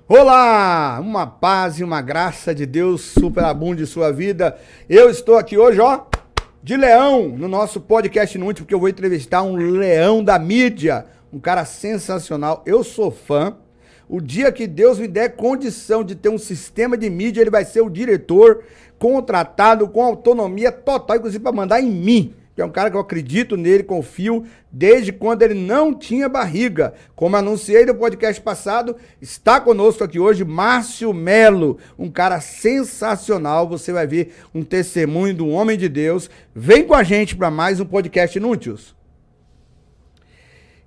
Olá! Uma paz e uma graça de Deus superabunde em sua vida. Eu estou aqui hoje, ó, de leão, no nosso podcast inútil, porque eu vou entrevistar um leão da mídia, um cara sensacional. Eu sou fã. O dia que Deus me der condição de ter um sistema de mídia, ele vai ser o diretor contratado com autonomia total, inclusive para mandar em mim. Que é um cara que eu acredito nele, confio, desde quando ele não tinha barriga. Como anunciei no podcast passado, está conosco aqui hoje Márcio Melo, um cara sensacional. Você vai ver um testemunho do homem de Deus. Vem com a gente para mais um podcast Inúteis.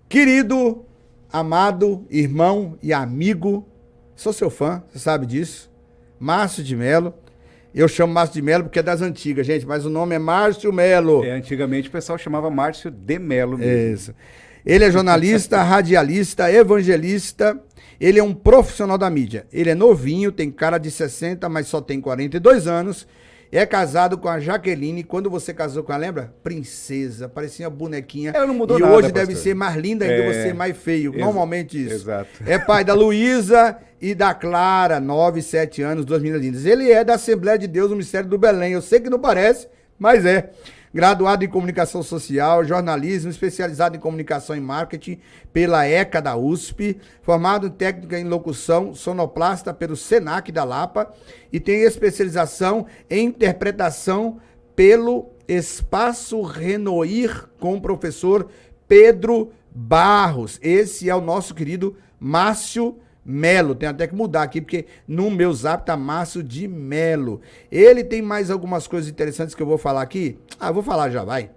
Querido, amado, irmão e amigo, sou seu fã, você sabe disso, Márcio de Melo. Eu chamo Márcio de Melo porque é das antigas, gente, mas o nome é Márcio Melo. Antigamente o pessoal chamava Márcio de Melo mesmo. Isso. Ele é jornalista, radialista, evangelista, ele é um profissional da mídia. Ele é novinho, tem cara de 60, mas só tem 42 anos. É casado com a Jaqueline. Quando você casou com ela, lembra? Princesa, parecia uma bonequinha. Ela não mudou e nada, hoje pastor. deve ser mais linda ainda, você mais feio. Normalmente isso. Exato. É pai da Luísa e da Clara, 9 e 7 anos, duas meninas lindas. Ele é da Assembleia de Deus no Ministério do Belém. Eu sei que não parece, mas é. Graduado em Comunicação Social, jornalismo, especializado em Comunicação e Marketing pela ECA da USP, formado em Técnica em Locução, sonoplasta pelo SENAC da Lapa e tem especialização em Interpretação pelo Espaço Renoir com o professor Pedro Barros. Esse é o nosso querido Márcio Melo, tem até que mudar aqui, porque no meu zap tá Márcio de Melo. Ele tem mais algumas coisas interessantes que eu vou falar aqui. Eu vou falar já, vai.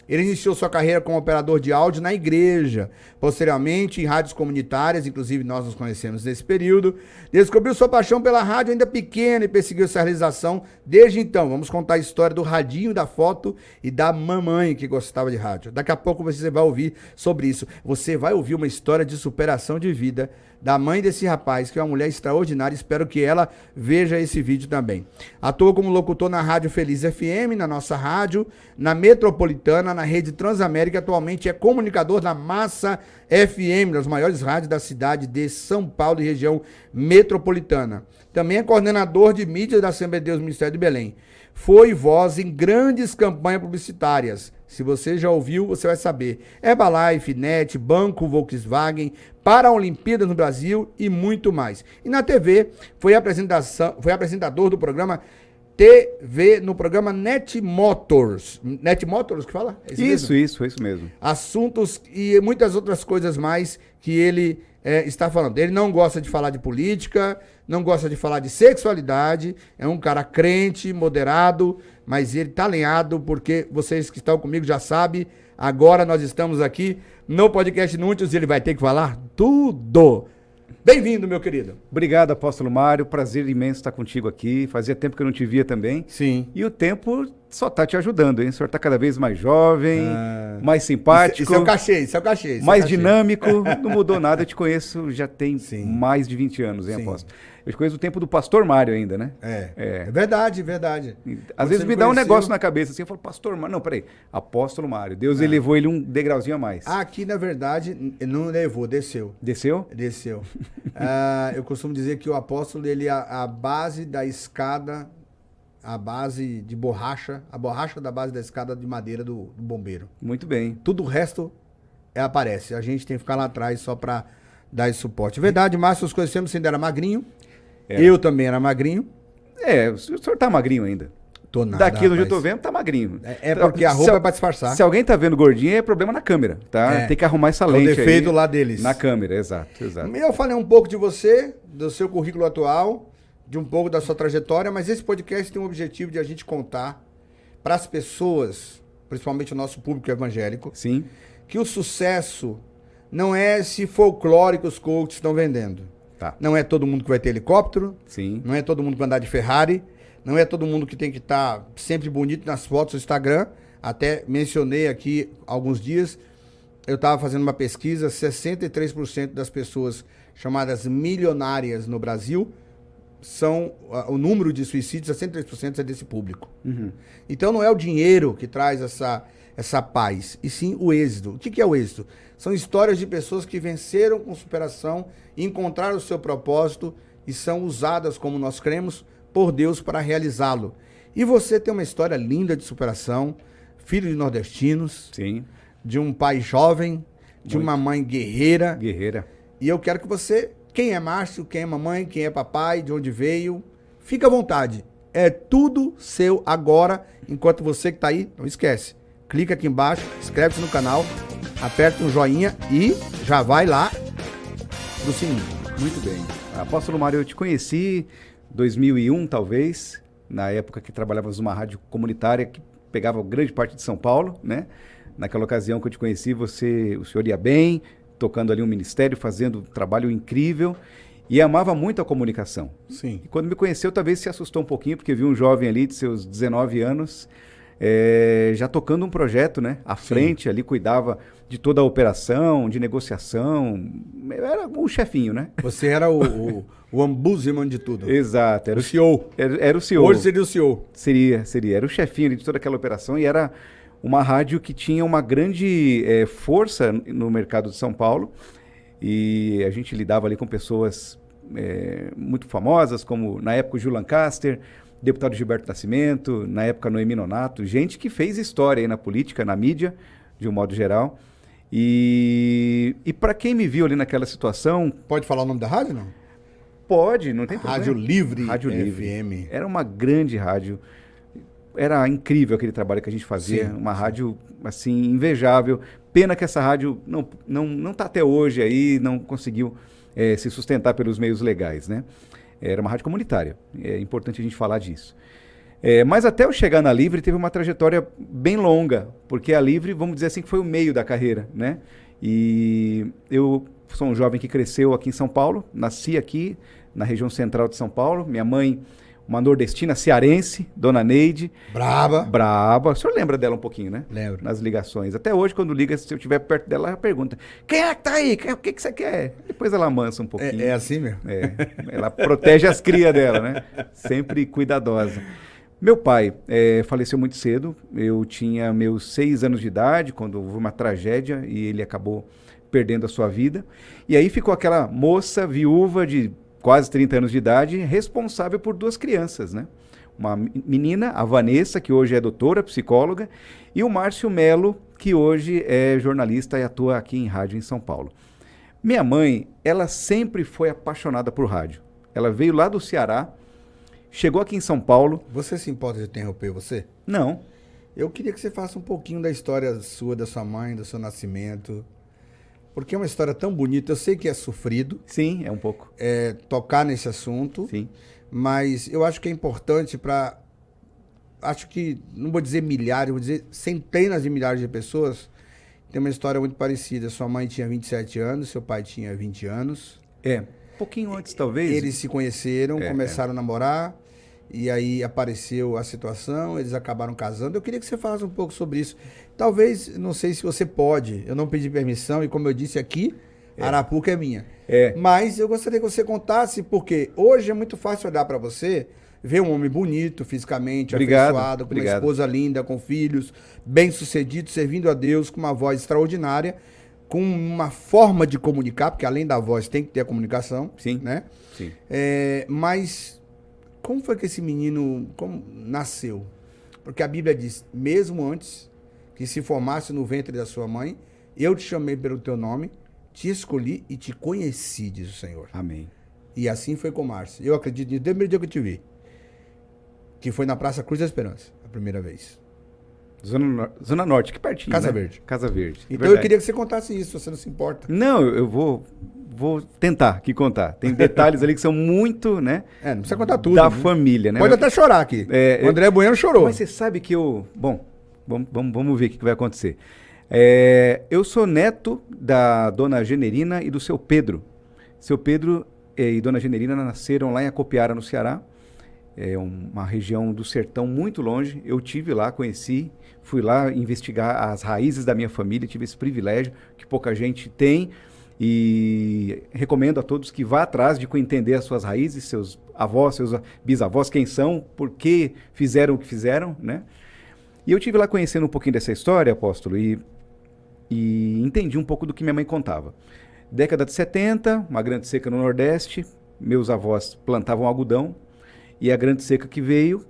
Ele iniciou sua carreira como operador de áudio na igreja, posteriormente em rádios comunitárias, inclusive nós nos conhecemos nesse período. Descobriu sua paixão pela rádio ainda pequena e perseguiu essa realização desde então. Vamos contar a história do radinho, da foto e da mamãe que gostava de rádio. Daqui a pouco você vai ouvir sobre isso. Você vai ouvir uma história de superação de vida da mãe desse rapaz, que é uma mulher extraordinária. Espero que ela veja esse vídeo também. Atua como locutor na Rádio Feliz FM, na nossa rádio, na Metropolitana, na Rede Transamérica. Atualmente é comunicador da Massa FM, das maiores rádios da cidade de São Paulo e região metropolitana. Também é coordenador de mídia da Assembleia de Deus no Ministério de Belém. Foi voz em grandes campanhas publicitárias. Se você já ouviu, você vai saber. Herbalife, NET, Banco Volkswagen, para a Olimpíadas no Brasil e muito mais. E na TV, foi apresentador do programa TV, no programa Net Motors. Net Motors que fala? É isso mesmo. Assuntos e muitas outras coisas mais que ele está falando. Ele não gosta de falar de política, não gosta de falar de sexualidade, é um cara crente, moderado, mas ele tá alinhado, porque vocês que estão comigo já sabem, agora nós estamos aqui no podcast Inúteis e ele vai ter que falar tudo. Bem-vindo, meu querido. Obrigado, apóstolo Mário, prazer imenso estar contigo aqui, fazia tempo que eu não te via também. Sim. E o tempo só tá te ajudando, hein? O senhor tá cada vez mais jovem, mais simpático. Isso é o cachê. Mais dinâmico, não mudou nada, eu te conheço já tem mais de 20 anos, hein, Sim. apóstolo? Eu te conheço do tempo do pastor Mário ainda, né? É verdade. Às vezes me dá um negócio na cabeça assim, eu falo, pastor Mário, não, peraí, apóstolo Mário, Deus elevou ele um degrauzinho a mais. Aqui, na verdade, não levou, desceu. Desceu? Desceu. Eu costumo dizer que o apóstolo, ele é a base da escada, a base de borracha, a borracha da base da escada de madeira do bombeiro. Muito bem. Tudo o resto aparece. A gente tem que ficar lá atrás só pra dar esse suporte. Verdade, Márcio, os conhecemos, você ainda era magrinho. Eu também era magrinho. O senhor tá magrinho ainda. Tô nada, Daqui onde eu tô rapaz. vendo, tá magrinho. É porque a roupa é pra disfarçar. Se alguém tá vendo gordinho, é problema na câmera, tá? Tem que arrumar essa lente aí. O defeito lá deles. Na câmera, exato. Eu falei um pouco de você, do seu currículo atual, de um pouco da sua trajetória, mas esse podcast tem o objetivo de a gente contar para as pessoas, principalmente o nosso público evangélico, Sim. que o sucesso não é esse folclore que os coaches estão vendendo. Tá. Não é todo mundo que vai ter helicóptero, Sim. não é todo mundo que vai andar de Ferrari, não é todo mundo que tem que estar sempre bonito nas fotos do Instagram. Até mencionei aqui há alguns dias, eu estava fazendo uma pesquisa, 63% das pessoas chamadas milionárias no Brasil são o número de suicídios, 63% é desse público. Então não é o dinheiro que traz essa paz, e sim o êxito. O que é o êxito? São histórias de pessoas que venceram com superação, encontraram o seu propósito e são usadas, como nós cremos, por Deus para realizá-lo. E você tem uma história linda de superação, filho de nordestinos, Sim. de um pai jovem, de uma mãe guerreira. Guerreira. E eu quero que você, quem é Márcio, quem é mamãe, quem é papai, de onde veio, fica à vontade. É tudo seu agora, enquanto você que está aí, não esquece. Clica aqui embaixo, inscreve-se no canal, aperta um joinha e já vai lá do sininho. Muito bem. Apóstolo Mário, eu te conheci em 2001, talvez, na época que trabalhávamos numa rádio comunitária que pegava grande parte de São Paulo, né? Naquela ocasião que eu te conheci, o senhor ia bem, tocando ali um ministério, fazendo um trabalho incrível e amava muito a comunicação. Sim. E quando me conheceu, talvez se assustou um pouquinho, porque viu um jovem ali de seus 19 anos, já tocando um projeto, né? À frente, ali cuidava de toda a operação, de negociação. Eu era o chefinho, né? Você era o ombudsman de tudo. Exato. Era O CEO. Era o CEO. Hoje seria o CEO. Seria. Era o chefinho ali de toda aquela operação e era uma rádio que tinha uma grande força no mercado de São Paulo. E a gente lidava ali com pessoas muito famosas, como na época o Gil Lancaster, deputado Gilberto Nascimento, na época Noemi Nonato, gente que fez história aí na política, na mídia, de um modo geral. E para quem me viu ali naquela situação... Pode falar o nome da rádio, não? Pode, não tem problema. Rádio Livre Rádio Livre. FM. Era uma grande rádio. Era incrível aquele trabalho que a gente fazia. Sim, uma rádio, assim, invejável. Pena que essa rádio não tá até hoje aí, não conseguiu se sustentar pelos meios legais, né? Era uma rádio comunitária. É importante a gente falar disso. Mas até eu chegar na Livre teve uma trajetória bem longa, porque a Livre, vamos dizer assim, que foi o meio da carreira, né? E eu sou um jovem que cresceu aqui em São Paulo, nasci aqui na região central de São Paulo. Minha mãe, uma nordestina cearense, Dona Neide. Braba. Braba. O senhor lembra dela um pouquinho, né? Lembro. Nas ligações. Até hoje, quando liga, se eu estiver perto dela, ela pergunta: quem é que tá aí? O que você quer? Depois ela amansa um pouquinho. É assim mesmo? Ela protege as crias dela, né? Sempre cuidadosa. Meu pai faleceu muito cedo. Eu tinha meus 6 anos de idade, quando houve uma tragédia e ele acabou perdendo a sua vida. E aí ficou aquela moça viúva de quase 30 anos de idade, responsável por 2 crianças, né? Uma menina, a Vanessa, que hoje é doutora, psicóloga, e o Márcio Melo, que hoje é jornalista e atua aqui em rádio em São Paulo. Minha mãe, ela sempre foi apaixonada por rádio. Ela veio lá do Ceará, chegou aqui em São Paulo. Você se importa de interromper você? Não. Eu queria que você faça um pouquinho da história sua, da sua mãe, do seu nascimento. Porque é uma história tão bonita. Eu sei que é sofrido. Sim, é um pouco. Tocar nesse assunto. Sim. Mas eu acho que é importante para... Acho que, não vou dizer milhares, vou dizer centenas de milhares de pessoas. Tem uma história muito parecida. Sua mãe tinha 27 anos, seu pai tinha 20 anos. Um pouquinho antes, talvez. Eles se conheceram, começaram a namorar. E aí apareceu a situação, eles acabaram casando. Eu queria que você falasse um pouco sobre isso. Talvez, não sei se você pode, eu não pedi permissão, e como eu disse aqui, Arapuca é minha. Mas eu gostaria que você contasse, porque hoje é muito fácil olhar para você, ver um homem bonito, fisicamente, afeiçoado, com uma esposa linda, com filhos, bem-sucedido, servindo a Deus, com uma voz extraordinária, com uma forma de comunicar, porque além da voz tem que ter a comunicação. Sim. Né? Sim. Mas... como foi que esse menino nasceu? Porque a Bíblia diz, mesmo antes que se formasse no ventre da sua mãe, eu te chamei pelo teu nome, te escolhi e te conheci, diz o Senhor. Amém. E assim foi com Márcio. Eu acredito nisso desde o primeiro dia que eu te vi. Que foi na Praça Cruz da Esperança, a primeira vez. Zona Norte, que pertinho, Casa né? Verde. Casa Verde. Então eu queria que você contasse isso, se você não se importa. Não, eu vou tentar aqui contar. Tem detalhes ali que são muito, né? Não precisa contar tudo. Da família, né? Pode até chorar aqui. O André Bueno chorou. Mas você sabe que Bom, vamos ver o que vai acontecer. Eu sou neto da dona Generina e do seu Pedro. Seu Pedro e dona Generina nasceram lá em Acopiara, no Ceará. É uma região do sertão muito longe. Eu tive lá, conheci, fui lá investigar as raízes da minha família, tive esse privilégio que pouca gente tem. E recomendo a todos que vá atrás de entender as suas raízes, seus avós, seus bisavós, quem são, por que fizeram o que fizeram, né? E eu tive lá conhecendo um pouquinho dessa história, apóstolo, e entendi um pouco do que minha mãe contava. Década de 70, uma grande seca no Nordeste, meus avós plantavam algodão, e a grande seca que veio,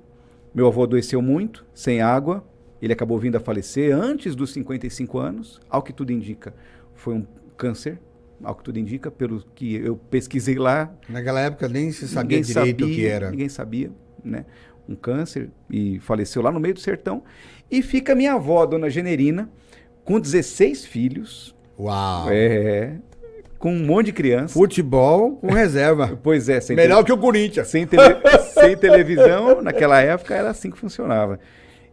meu avô adoeceu muito, sem água, ele acabou vindo a falecer antes dos 55 anos, ao que tudo indica, foi um câncer, ao que tudo indica, pelo que eu pesquisei lá. Naquela época nem se sabia direito o que era. Ninguém sabia, né? Um câncer, e faleceu lá no meio do sertão. E fica minha avó, dona Generina, com 16 filhos. Uau! Com um monte de criança. Futebol com reserva. Pois é. Melhor que o Corinthians. Sem televisão, naquela época era assim que funcionava.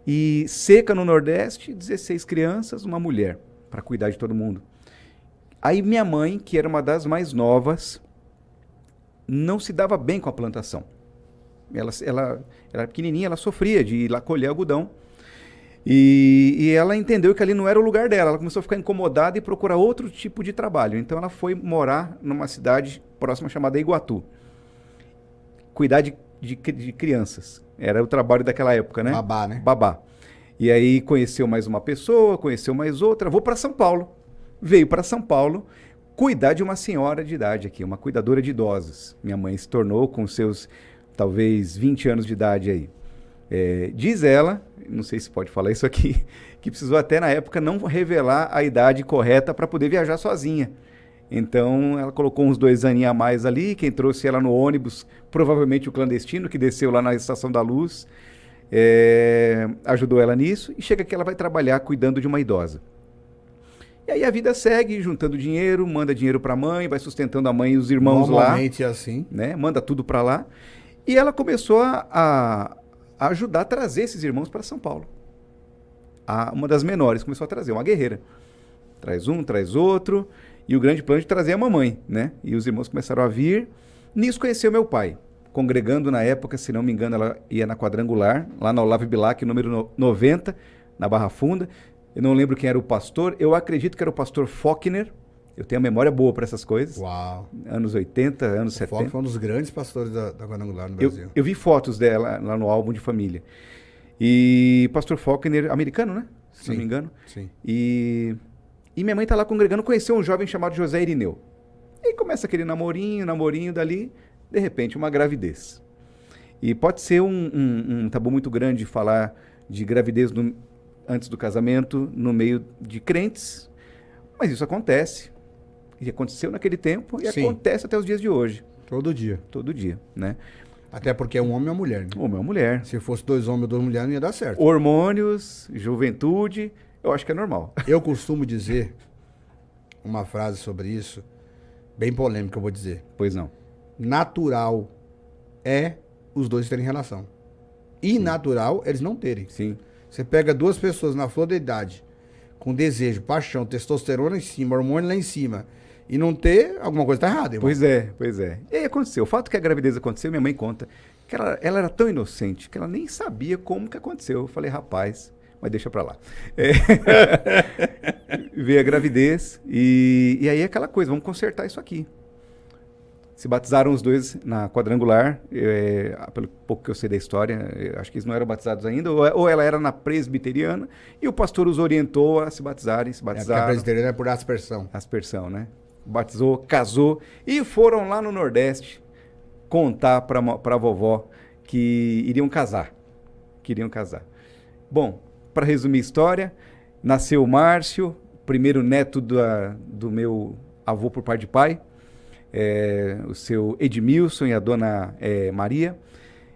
E seca no Nordeste, 16 crianças, uma mulher, para cuidar de todo mundo. Aí minha mãe, que era uma das mais novas, não se dava bem com a plantação. Ela era pequenininha, ela sofria de ir lá colher algodão. E ela entendeu que ali não era o lugar dela. Ela começou a ficar incomodada e procurar outro tipo de trabalho. Então ela foi morar numa cidade próxima chamada Iguatu. Cuidar de crianças. Era o trabalho daquela época, né? Babá, né? Babá. E aí conheceu mais uma pessoa, conheceu mais outra. Vou para São Paulo. Veio para São Paulo cuidar de uma senhora de idade aqui, uma cuidadora de idosos. Minha mãe se tornou com seus, talvez, 20 anos de idade aí. Diz ela, não sei se pode falar isso aqui, que precisou até na época não revelar a idade correta para poder viajar sozinha. Então ela colocou uns 2 aninhos a mais ali, quem trouxe ela no ônibus, provavelmente o clandestino que desceu lá na Estação da Luz, ajudou ela nisso, e chega que ela vai trabalhar cuidando de uma idosa. E aí a vida segue, juntando dinheiro, manda dinheiro para a mãe, vai sustentando a mãe e os irmãos lá. Normalmente é assim. Né? Manda tudo para lá. E ela começou a ajudar a trazer esses irmãos para São Paulo. Uma das menores começou a trazer, uma guerreira. Traz um, traz outro, e o grande plano de trazer a mamãe, né? E os irmãos começaram a vir. Nisso conheceu meu pai, congregando na época, se não me engano, ela ia na Quadrangular, lá na Olavo Bilac, número 90, na Barra Funda. Eu não lembro quem era o pastor, eu acredito que era o pastor Faulkner. Eu tenho a memória boa para essas coisas. Uau! Anos 80, anos 70. Faulkner foi um dos grandes pastores da Quadrangular no Brasil. Eu vi fotos dela lá no álbum de família. E pastor Faulkner, americano, né? Se não me engano. Sim. E minha mãe tá lá congregando, conheceu um jovem chamado José Irineu. E começa aquele namorinho dali, de repente uma gravidez. E pode ser um tabu muito grande falar de gravidez antes do casamento, no meio de crentes, mas isso acontece. E aconteceu naquele tempo e acontece até os dias de hoje. Todo dia. Todo dia, né? Até porque é um homem e uma mulher, né? Homem ou mulher. Se fosse 2 homens ou 2 mulheres, não ia dar certo. Hormônios, juventude, eu acho que é normal. Eu costumo dizer uma frase sobre isso, bem polêmica, eu vou dizer. Pois não. Natural é os dois terem relação. Inatural eles não terem. Sim. Você pega 2 pessoas na flor da idade, com desejo, paixão, testosterona em cima, hormônio lá em cima, e não ter, alguma coisa tá errada, irmão. Pois é. E aí aconteceu. O fato que a gravidez aconteceu, minha mãe conta, que ela era tão inocente, que ela nem sabia como que aconteceu. Eu falei, rapaz, mas deixa pra lá. Veio a gravidez, e aí aquela coisa, vamos consertar isso aqui. Se batizaram os 2 na Quadrangular, pelo pouco que eu sei da história, acho que eles não eram batizados ainda, ou ela era na presbiteriana, e o pastor os orientou a se batizarem, se batizaram. Porque a presbiteriana é por aspersão. Aspersão, né? Batizou, casou, e foram lá no Nordeste contar para a vovó que iriam casar. Bom, para resumir a história, nasceu o Márcio, primeiro neto do meu avô por parte de pai, o seu Edmilson e a dona Maria,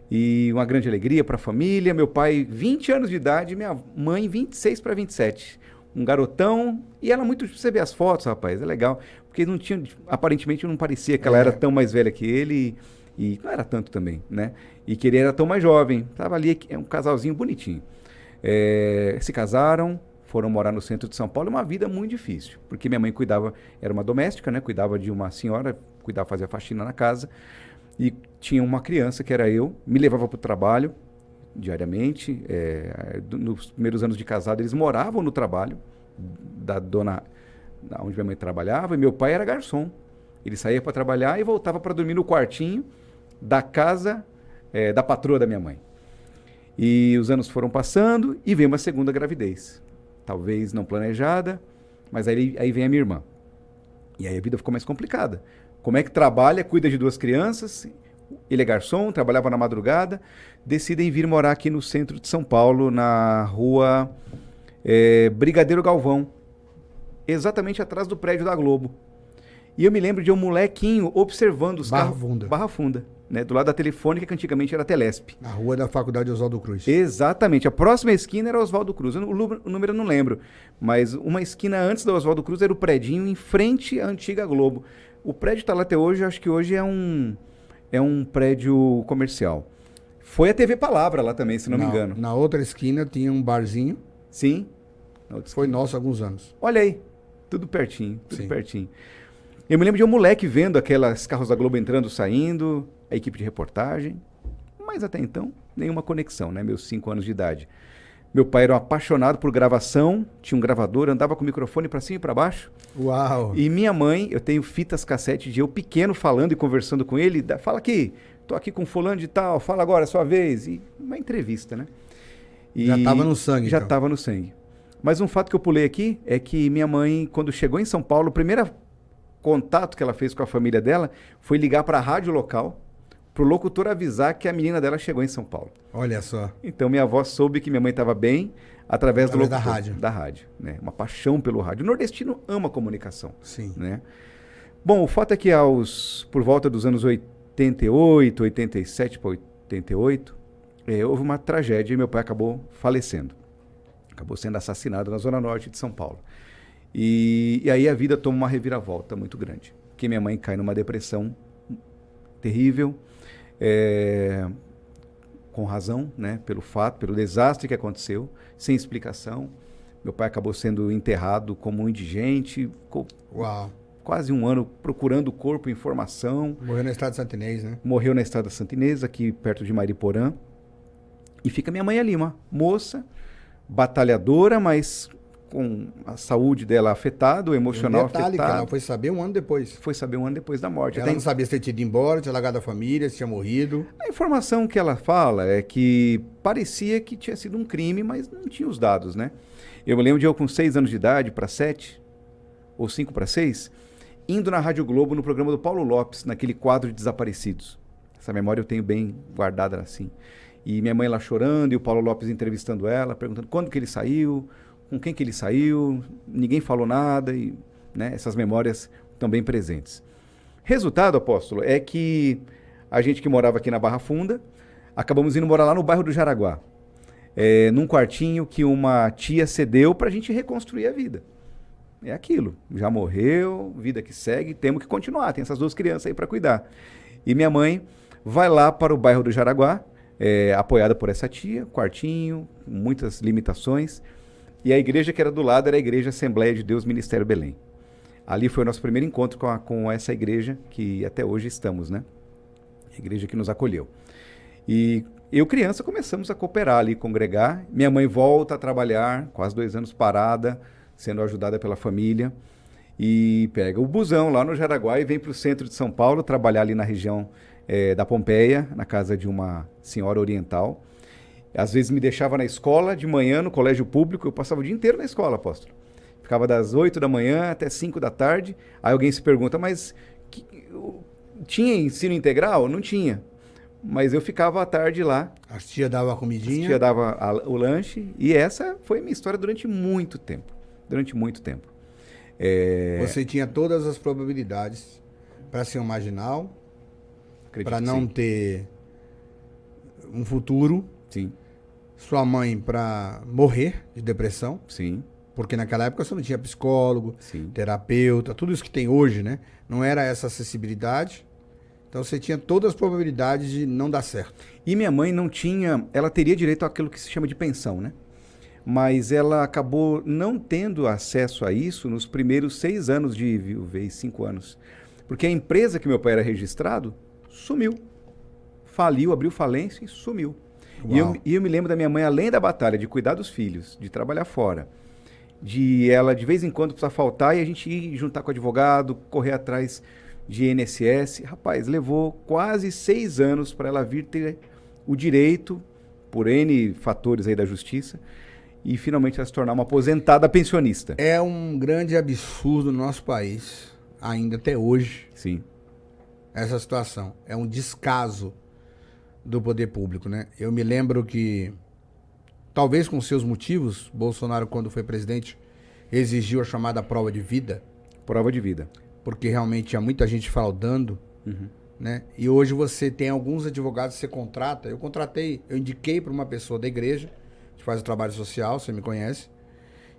e uma grande alegria para a família. Meu pai, 20 anos de idade, minha mãe, 26 para 27. Um garotão, e ela muito, você vê as fotos, rapaz, é legal, porque não tinha, aparentemente não parecia que ela era tão mais velha que ele, e não era tanto também, né? E que ele era tão mais jovem, tava ali, um casalzinho bonitinho. Se casaram, foram morar no centro de São Paulo, uma vida muito difícil, porque minha mãe cuidava, era uma doméstica, né? Cuidava de uma senhora, fazia faxina na casa, e tinha uma criança, que era eu, me levava para o trabalho diariamente. Nos primeiros anos de casado, eles moravam no trabalho da dona, onde minha mãe trabalhava, e meu pai era garçom. Ele saía para trabalhar e voltava para dormir no quartinho da casa da patroa da minha mãe. E os anos foram passando e veio uma segunda gravidez. Talvez não planejada, mas aí vem a minha irmã. E aí a vida ficou mais complicada. Como é que trabalha, cuida de 2 crianças, ele é garçom, trabalhava na madrugada, decidem vir morar aqui no centro de São Paulo, na rua Brigadeiro Galvão, exatamente atrás do prédio da Globo. E eu me lembro de um molequinho observando os Barra carros... Funda. Barra Funda, né? Do lado da Telefônica, que antigamente era Telesp. Na rua da Faculdade Oswaldo Cruz. Exatamente. A próxima esquina era Oswaldo Cruz. O número eu não lembro. Mas uma esquina antes da Oswaldo Cruz era o predinho em frente à antiga Globo. O prédio está lá até hoje, acho que hoje é um prédio comercial. Foi a TV Palavra lá também, se não me engano. Na outra esquina tinha um barzinho. Sim. Foi nosso há alguns anos. Olha aí. Tudo pertinho, tudo Sim. pertinho. Eu me lembro de um moleque vendo aquelas carros da Globo entrando, saindo, a equipe de reportagem. Mas até então, nenhuma conexão, né? Meus 5 anos de idade. Meu pai era um apaixonado por gravação, tinha um gravador, andava com o microfone para cima e para baixo. Uau! E minha mãe, eu tenho fitas cassete de eu pequeno falando e conversando com ele. Fala aqui, tô aqui com fulano de tal, fala agora, é sua vez. E uma entrevista, né? E Já estava no sangue, já então. estava no sangue. Mas um fato que eu pulei aqui é que minha mãe, quando chegou em São Paulo, o primeiro contato que ela fez com a família dela foi ligar para a rádio local, para o locutor avisar que a menina dela chegou em São Paulo. Olha só. Então minha avó soube que minha mãe estava bem através do locutor. da rádio. Da rádio, né? Uma paixão pelo rádio. O nordestino ama comunicação. Sim. Né? Bom, o fato é que por volta dos anos 88, 87 para 88, houve uma tragédia e meu pai acabou falecendo. Acabou sendo assassinado na zona norte de São Paulo. E aí a vida toma uma reviravolta muito grande. Porque minha mãe cai numa depressão terrível, com razão, né? Pelo desastre que aconteceu, sem explicação. Meu pai acabou sendo enterrado como um indigente, ficou Uau. quase 1 ano procurando o corpo, informação. Morreu na Estrada Santa Inês, né? Morreu na Estrada Santa Inês, aqui perto de Mariporã. E fica minha mãe ali, uma moça, batalhadora, mas com a saúde dela afetada, o emocional detalhe, que afetado. ela foi saber 1 ano depois. Foi saber 1 ano depois da morte. Ela não sabia se tinha ido embora, tinha largado a família, se tinha morrido. A informação que ela fala é que parecia que tinha sido um crime, mas não tinha os dados, né? Eu me lembro de eu com 6 anos de idade para 7, ou 5 para 6, indo na Rádio Globo no programa do Paulo Lopes, naquele quadro de desaparecidos. Essa memória eu tenho bem guardada assim. E minha mãe lá chorando e o Paulo Lopes entrevistando ela, perguntando quando que ele saiu, com quem que ele saiu, ninguém falou nada, e, né, essas memórias estão bem presentes. Resultado, apóstolo, é que a gente que morava aqui na Barra Funda, acabamos indo morar lá no bairro do Jaraguá, num quartinho que uma tia cedeu para a gente reconstruir a vida. É aquilo, já morreu, vida que segue, temos que continuar, tem essas 2 crianças aí para cuidar. E minha mãe vai lá para o bairro do Jaraguá, apoiada por essa tia, quartinho, muitas limitações. E a igreja que era do lado era a Igreja Assembleia de Deus Ministério Belém. Ali foi o nosso primeiro encontro com essa igreja, que até hoje estamos, né? A igreja que nos acolheu. E eu, criança, começamos a cooperar ali, congregar. Minha mãe volta a trabalhar, quase 2 anos parada, sendo ajudada pela família. E pega o busão lá no Jaraguá e vem para o centro de São Paulo, trabalhar ali na região da Pompeia, na casa de uma senhora oriental. Às vezes me deixava na escola de manhã, no colégio público, eu passava o dia inteiro na escola, apóstolo. Ficava das 8 da manhã até 5 da tarde. Aí alguém se pergunta, mas tinha ensino integral? Não tinha. Mas eu ficava à tarde lá. A tia dava a comidinha. A tia dava o lanche. E essa foi a minha história durante muito tempo. Durante muito tempo. Você tinha todas as probabilidades para ser um marginal, para não ter um futuro. Sim. Sua mãe para morrer de depressão. Sim. Porque naquela época você não tinha psicólogo, Sim. terapeuta, tudo isso que tem hoje, né? Não era essa acessibilidade. Então você tinha todas as probabilidades de não dar certo. E minha mãe não tinha... Ela teria direito àquilo que se chama de pensão, né? Mas ela acabou não tendo acesso a isso nos primeiros 6 anos de viuvez, 5 anos. Porque a empresa que meu pai era registrado sumiu. Faliu, abriu falência e sumiu. E eu me lembro da minha mãe, além da batalha de cuidar dos filhos, de trabalhar fora, de ela de vez em quando precisar faltar e a gente ir juntar com o advogado, correr atrás de INSS. Rapaz, levou quase 6 anos para ela vir ter o direito por N fatores aí da justiça, e finalmente ela se tornar uma aposentada pensionista. É um grande absurdo no nosso país, ainda até hoje, Sim. essa situação. É um descaso do poder público, né? Eu me lembro que, talvez com seus motivos, Bolsonaro, quando foi presidente, exigiu a chamada prova de vida, Prova de vida. porque realmente tinha muita gente fraudando, né? E hoje você tem alguns advogados que você contrata. Eu indiquei para uma pessoa da igreja, que faz o trabalho social, você me conhece,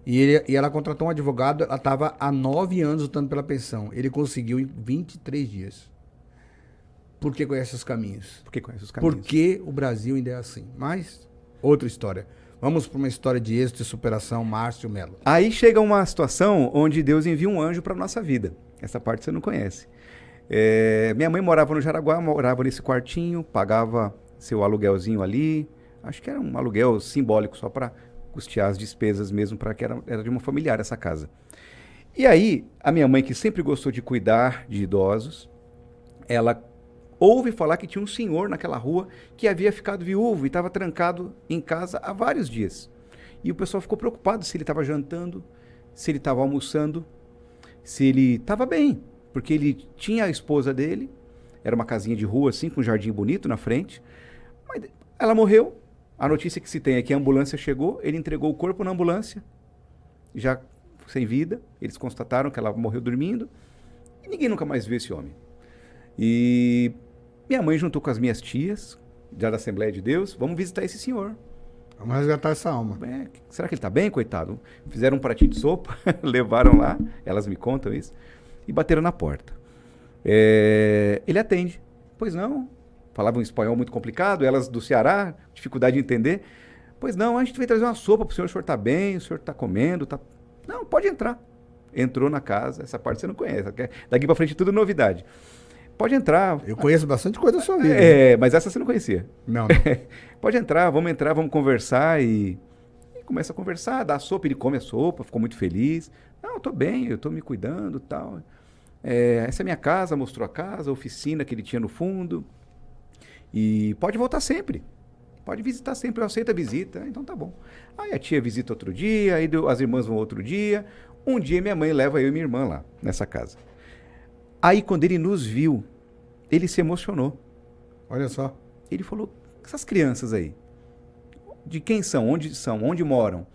e ela contratou um advogado, ela estava há 9 anos lutando pela pensão. Ele conseguiu em 23 dias. Por que conhece os caminhos? Por que conhece os caminhos? Porque o Brasil ainda é assim. Mas, outra história. Vamos para uma história de êxito e superação, Márcio Melo. Aí chega uma situação onde Deus envia um anjo para nossa vida. Essa parte você não conhece. Minha mãe morava no Jaraguá, morava nesse quartinho, pagava seu aluguelzinho ali. Acho que era um aluguel simbólico, só para custear as despesas mesmo, para que era de uma familiar essa casa. E aí, a minha mãe, que sempre gostou de cuidar de idosos, ela ouve falar que tinha um senhor naquela rua que havia ficado viúvo e estava trancado em casa há vários dias. E o pessoal ficou preocupado se ele estava jantando, se ele estava almoçando, se ele estava bem, porque ele tinha a esposa dele, era uma casinha de rua assim, com um jardim bonito na frente, mas ela morreu. A notícia que se tem é que a ambulância chegou, ele entregou o corpo na ambulância, já sem vida, eles constataram que ela morreu dormindo, e ninguém nunca mais viu esse homem. E minha mãe juntou com as minhas tias, já da Assembleia de Deus, vamos visitar esse senhor. Vamos resgatar essa alma. Será que ele está bem, coitado? Fizeram um pratinho de sopa, levaram lá, elas me contam isso, e bateram na porta. Ele atende. Pois não. Falava um espanhol muito complicado, elas do Ceará, dificuldade de entender. Pois não, a gente veio trazer uma sopa para o senhor está bem, o senhor está comendo, tá... Não, pode entrar. Entrou na casa, essa parte você não conhece, daqui para frente tudo novidade. Pode entrar. Eu conheço bastante coisa da sua vida. Mas essa você não conhecia. Não. Pode entrar, vamos conversar e começa a conversar, dá a sopa, ele come a sopa, ficou muito feliz. Não, eu tô bem, eu tô me cuidando e tal. Essa é a minha casa, mostrou a casa, a oficina que ele tinha no fundo. E pode voltar sempre. Pode visitar sempre, eu aceito a visita. Então tá bom. Aí a tia visita outro dia, aí as irmãs vão outro dia. Um dia minha mãe leva eu e minha irmã lá, nessa casa. Aí quando ele nos viu, ele se emocionou. Olha só. Ele falou, essas crianças aí, de quem são? Onde moram?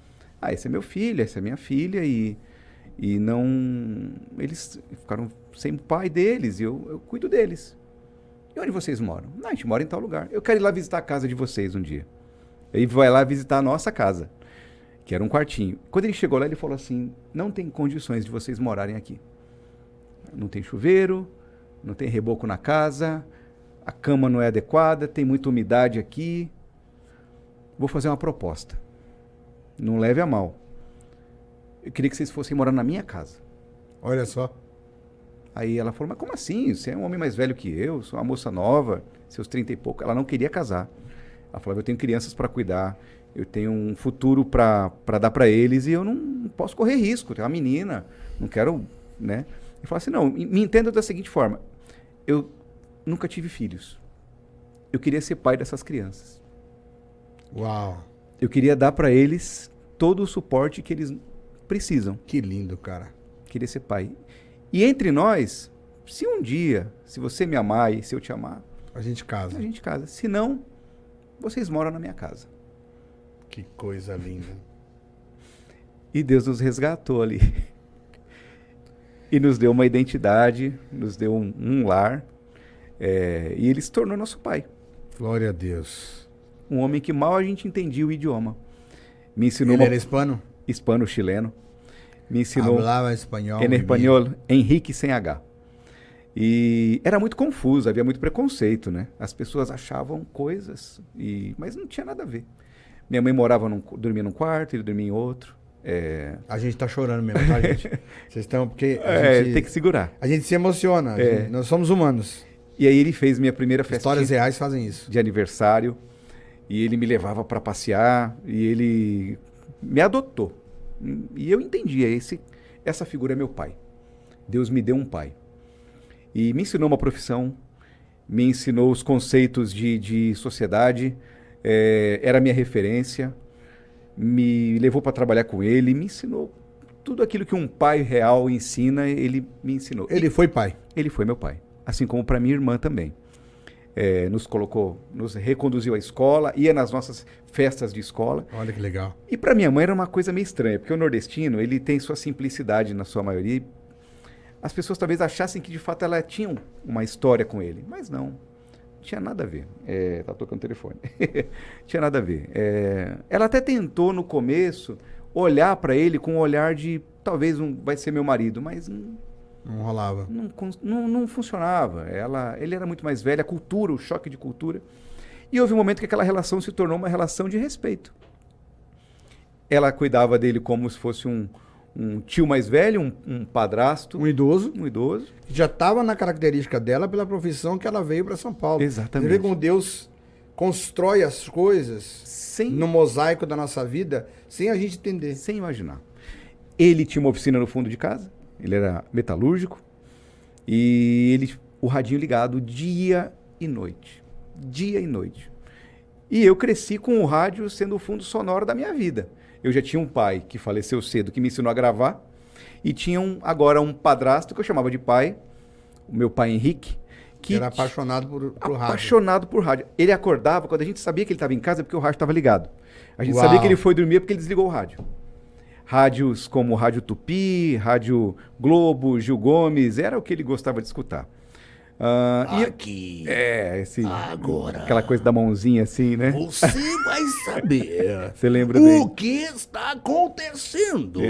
Esse é meu filho, essa é minha filha e não... Eles ficaram sem o pai deles e eu cuido deles. E onde vocês moram? Não, a gente mora em tal lugar. Eu quero ir lá visitar a casa de vocês um dia. Ele vai lá visitar a nossa casa, que era um quartinho. Quando ele chegou lá, ele falou assim, não tem condições de vocês morarem aqui. Não tem chuveiro, não tem reboco na casa, a cama não é adequada, tem muita umidade aqui. Vou fazer uma proposta. Não leve a mal. Eu queria que vocês fossem morar na minha casa. Olha só. Aí ela falou, mas como assim? Você é um homem mais velho que eu, sou uma moça nova, seus 30 e pouco. Ela não queria casar. Ela falou, eu tenho crianças para cuidar, eu tenho um futuro para dar para eles e eu não posso correr risco. Tem uma menina, não quero, né? Ele falou assim, não, me entenda da seguinte forma. Eu nunca tive filhos. Eu queria ser pai dessas crianças. Uau. Eu queria dar para eles todo o suporte que eles precisam. Que lindo, cara. Queria ser pai. E entre nós, se um dia, se você me amar e se eu te amar, a gente casa. A gente casa. Se não, vocês moram na minha casa. Que coisa linda. E Deus nos resgatou ali. E nos deu uma identidade, nos deu um lar. E ele se tornou nosso pai. Glória a Deus. Um homem que mal a gente entendia o idioma. Me ensinou Ele era hispano? Hispano, chileno. Me ensinou... Falava espanhol. Em espanhol, Henrique sem H. E era muito confuso, havia muito preconceito, né? As pessoas achavam coisas, mas não tinha nada a ver. Minha mãe dormia num quarto, ele dormia em outro. A gente tá chorando mesmo, tá, gente? Vocês estão... Porque tem que segurar. A gente se emociona, nós somos humanos. E aí ele fez minha primeira festa. Histórias reais fazem isso. De aniversário. E ele me levava para passear. E ele me adotou. E eu entendia, essa figura é meu pai. Deus me deu um pai. E me ensinou uma profissão, me ensinou os conceitos de sociedade, era minha referência, me levou para trabalhar com ele, me ensinou tudo aquilo que um pai real ensina, ele me ensinou. Ele foi pai? Ele foi meu pai, assim como para minha irmã também. Nos reconduziu à escola, ia nas nossas festas de escola. Olha que legal. E para minha mãe era uma coisa meio estranha, porque o nordestino, ele tem sua simplicidade na sua maioria. As pessoas talvez achassem que de fato ela tinha uma história com ele, mas não. Tinha nada a ver. Tá tocando o telefone. Tinha nada a ver. Ela até tentou no começo olhar para ele com um olhar de talvez vai ser meu marido, mas não rolava. Não funcionava. Ele era muito mais velho, a cultura, o choque de cultura. E houve um momento que aquela relação se tornou uma relação de respeito. Ela cuidava dele como se fosse um tio mais velho, um padrasto. Um idoso. Um idoso. Já estava na característica dela pela profissão que ela veio para São Paulo. Exatamente. Você vê como Deus constrói as coisas no mosaico da nossa vida sem a gente entender. Sem imaginar. Ele tinha uma oficina no fundo de casa. Ele era metalúrgico e o radinho ligado dia e noite. Dia e noite. E eu cresci com o rádio sendo o fundo sonoro da minha vida. Eu já tinha um pai que faleceu cedo, que me ensinou a gravar, e tinha agora um padrasto que eu chamava de pai, o meu pai Henrique, que era apaixonado por rádio. Apaixonado por rádio. Ele acordava, quando a gente sabia que ele estava em casa, porque o rádio estava ligado. A gente Uau. sabia que ele foi dormir porque ele desligou o rádio. Rádios como Rádio Tupi, Rádio Globo, Gil Gomes, era o que ele gostava de escutar. Aqui. Agora. Aquela coisa da mãozinha assim, né? Você vai saber. Você lembra bem? O que está acontecendo?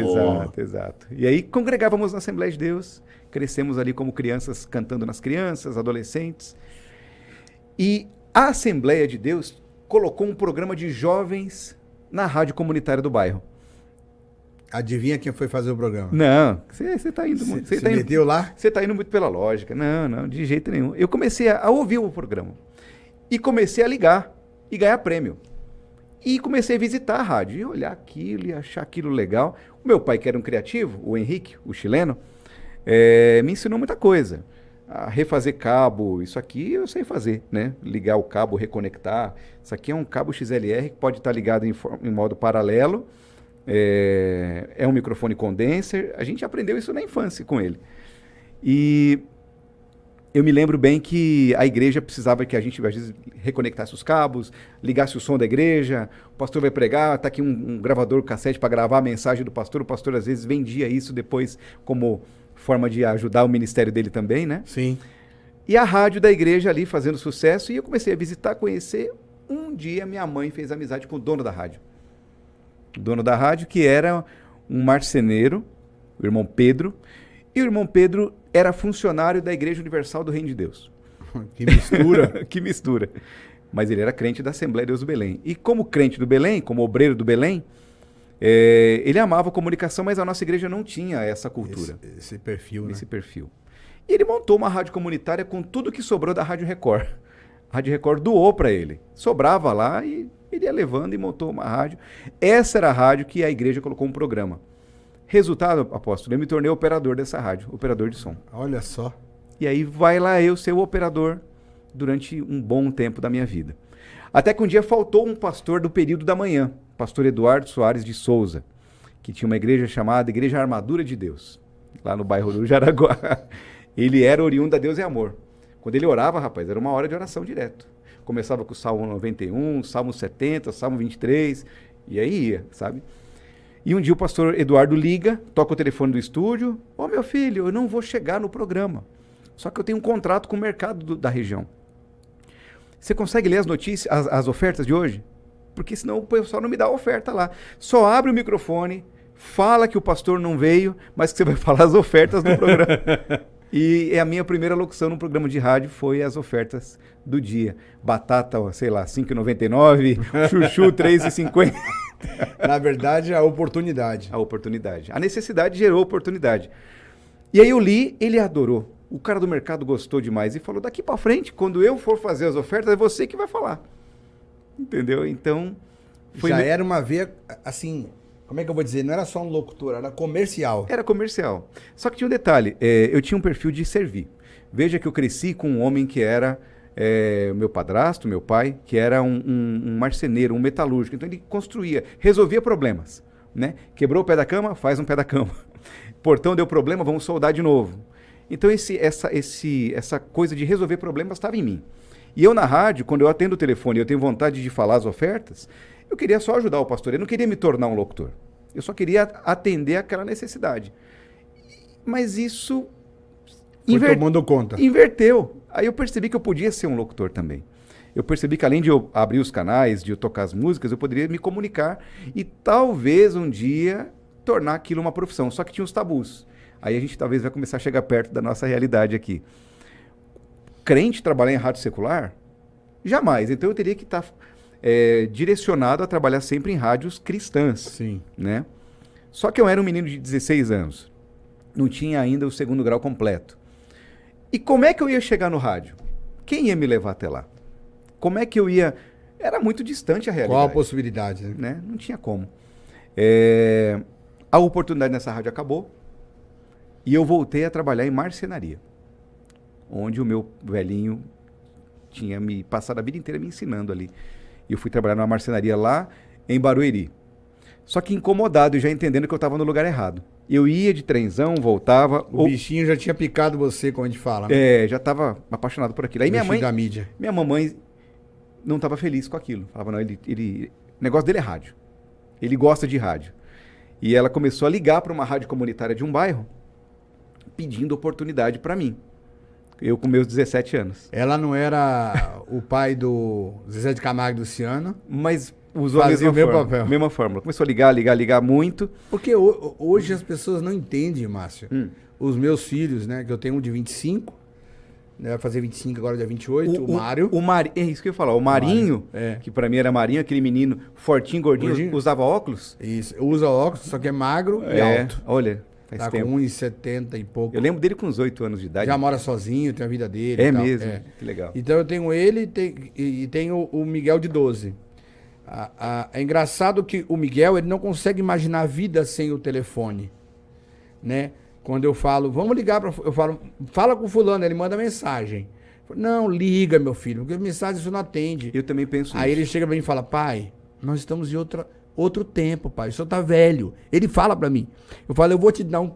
Exato. E aí congregávamos na Assembleia de Deus, crescemos ali como crianças, cantando nas crianças, adolescentes. E a Assembleia de Deus colocou um programa de jovens na rádio comunitária do bairro. Adivinha quem foi fazer o programa? Não, você está indo muito. Você meteu lá? Você está indo muito pela lógica. Não, de jeito nenhum. Eu comecei a ouvir o programa. E comecei a ligar e ganhar prêmio. E comecei a visitar a rádio, e olhar aquilo e achar aquilo legal. O meu pai, que era um criativo, o Henrique, o chileno, me ensinou muita coisa. A refazer cabo, isso aqui eu sei fazer, né? Ligar o cabo, reconectar. Isso aqui é um cabo XLR que pode estar ligado em modo paralelo. É um microfone condenser. A gente aprendeu isso na infância com ele. E eu me lembro bem que a igreja precisava que a gente, às vezes, reconectasse os cabos, ligasse o som da igreja, o pastor vai pregar, está aqui um gravador cassete para gravar a mensagem do pastor. O pastor, às vezes, vendia isso depois como forma de ajudar o ministério dele também, né? Sim. E a rádio da igreja ali fazendo sucesso, e eu comecei a visitar, conhecer. Um dia minha mãe fez amizade com o dono da rádio. O dono da rádio, que era um marceneiro, o irmão Pedro, e o irmão Pedro era funcionário da Igreja Universal do Reino de Deus. Que mistura. Que mistura. Mas ele era crente da Assembleia de Deus do Belém. E como crente do Belém, como obreiro do Belém, ele amava a comunicação, mas a nossa igreja não tinha essa cultura. Esse perfil, né? Esse perfil. E ele montou uma rádio comunitária com tudo que sobrou da Rádio Record. A Rádio Record doou para ele. Sobrava lá e ele ia levando e montou uma rádio. Essa era a rádio que a igreja colocou um programa. Resultado, apóstolo, eu me tornei operador dessa rádio, operador de som. Olha só. E aí vai lá eu ser o operador durante um bom tempo da minha vida. Até que um dia faltou um pastor do período da manhã, pastor Eduardo Soares de Souza, que tinha uma igreja chamada Igreja Armadura de Deus, lá no bairro do Jaraguá. Ele era oriundo da Deus e Amor. Quando ele orava, rapaz, era uma hora de oração direto. Começava com o Salmo 91, Salmo 70, Salmo 23, e aí ia, sabe? E um dia o pastor Eduardo liga, toca o telefone do estúdio. Ô, meu filho, eu não vou chegar no programa. Só que eu tenho um contrato com o mercado da região. Você consegue ler as notícias, as ofertas de hoje? Porque senão o pessoal não me dá a oferta lá. Só abre o microfone, fala que o pastor não veio, mas que você vai falar as ofertas no programa. E a minha primeira locução no programa de rádio foi as ofertas do dia. Batata, sei lá, R$ 5,99, chuchu, R$ 3,50. Na verdade, a oportunidade. A oportunidade. A necessidade gerou oportunidade. E aí eu li, ele adorou. O cara do mercado gostou demais e falou, daqui para frente, quando eu for fazer as ofertas, é você que vai falar. Entendeu? Então... Era uma veia, assim... Como é que eu vou dizer? Não era só um locutor, era comercial. Era comercial. Só que tinha um detalhe, eu tinha um perfil de servir. Veja que eu cresci com um homem que era meu padrasto, meu pai, que era um marceneiro, um metalúrgico. Então ele construía, resolvia problemas, né? Quebrou o pé da cama, faz um pé da cama. Portão deu problema, vamos soldar de novo. Então essa coisa de resolver problemas estava em mim. E eu na rádio, quando eu atendo o telefone e eu tenho vontade de falar as ofertas, eu queria só ajudar o pastor, eu não queria me tornar um locutor. Eu só queria atender aquela necessidade. Mas isso tomando conta. Inverteu. Aí eu percebi que eu podia ser um locutor também. Eu percebi que além de eu abrir os canais, de eu tocar as músicas, eu poderia me comunicar e talvez um dia tornar aquilo uma profissão. Só que tinha os tabus. Aí a gente talvez vai começar a chegar perto da nossa realidade aqui. Crente trabalhar em rádio secular? Jamais. Então eu teria que estar direcionado a trabalhar sempre em rádios cristãs. Sim. Né? Só que eu era um menino de 16 anos. Não tinha ainda o 2º grau completo. E como é que eu ia chegar no rádio? Quem ia me levar até lá? Como é que eu ia... Era muito distante a realidade. Qual a possibilidade? Né? Não tinha como. A oportunidade nessa rádio acabou e eu voltei a trabalhar em marcenaria, onde o meu velhinho tinha me passado a vida inteira me ensinando ali. E eu fui trabalhar numa marcenaria lá em Barueri. Só que incomodado e já entendendo que eu estava no lugar errado. Eu ia de trenzão, voltava... O bichinho já tinha picado você, como a gente fala. Né? Já estava apaixonado por aquilo. Aí minha mãe... da mídia. Minha mamãe não estava feliz com aquilo. Falava, não, o negócio dele é rádio. Ele gosta de rádio. E ela começou a ligar para uma rádio comunitária de um bairro, pedindo oportunidade para mim. Eu com meus 17 anos. Ela não era o pai do Zezé de Camargo e Luciano. Mas usou a mesma fórmula. Começou a ligar muito. Porque hoje as pessoas não entendem, Márcio. Os meus filhos, né? Que eu tenho um de 25, né, vai fazer 25 agora, dia 28, o Mário. É isso que eu ia falar. O Marinho, que pra mim era Marinho, aquele menino fortinho, gordinho, usava óculos. Isso, usa óculos, só que é magro e alto. Olha, faz tempo. Tá com 1,70 e pouco. Eu lembro dele com uns 8 anos de idade. Já mora sozinho, tem a vida dele. É mesmo? Que legal. Então eu tenho ele e tenho o Miguel de 12. É engraçado que o Miguel, ele não consegue imaginar a vida sem o telefone, né? Quando eu falo, vamos ligar para... Eu falo, fala com fulano, ele manda mensagem. Não, liga, meu filho, porque mensagem você não atende. Eu também penso Aí ele chega pra mim e fala, pai, nós estamos em outro tempo, pai, o senhor tá velho. Ele fala pra mim. Eu falo, eu vou te dar um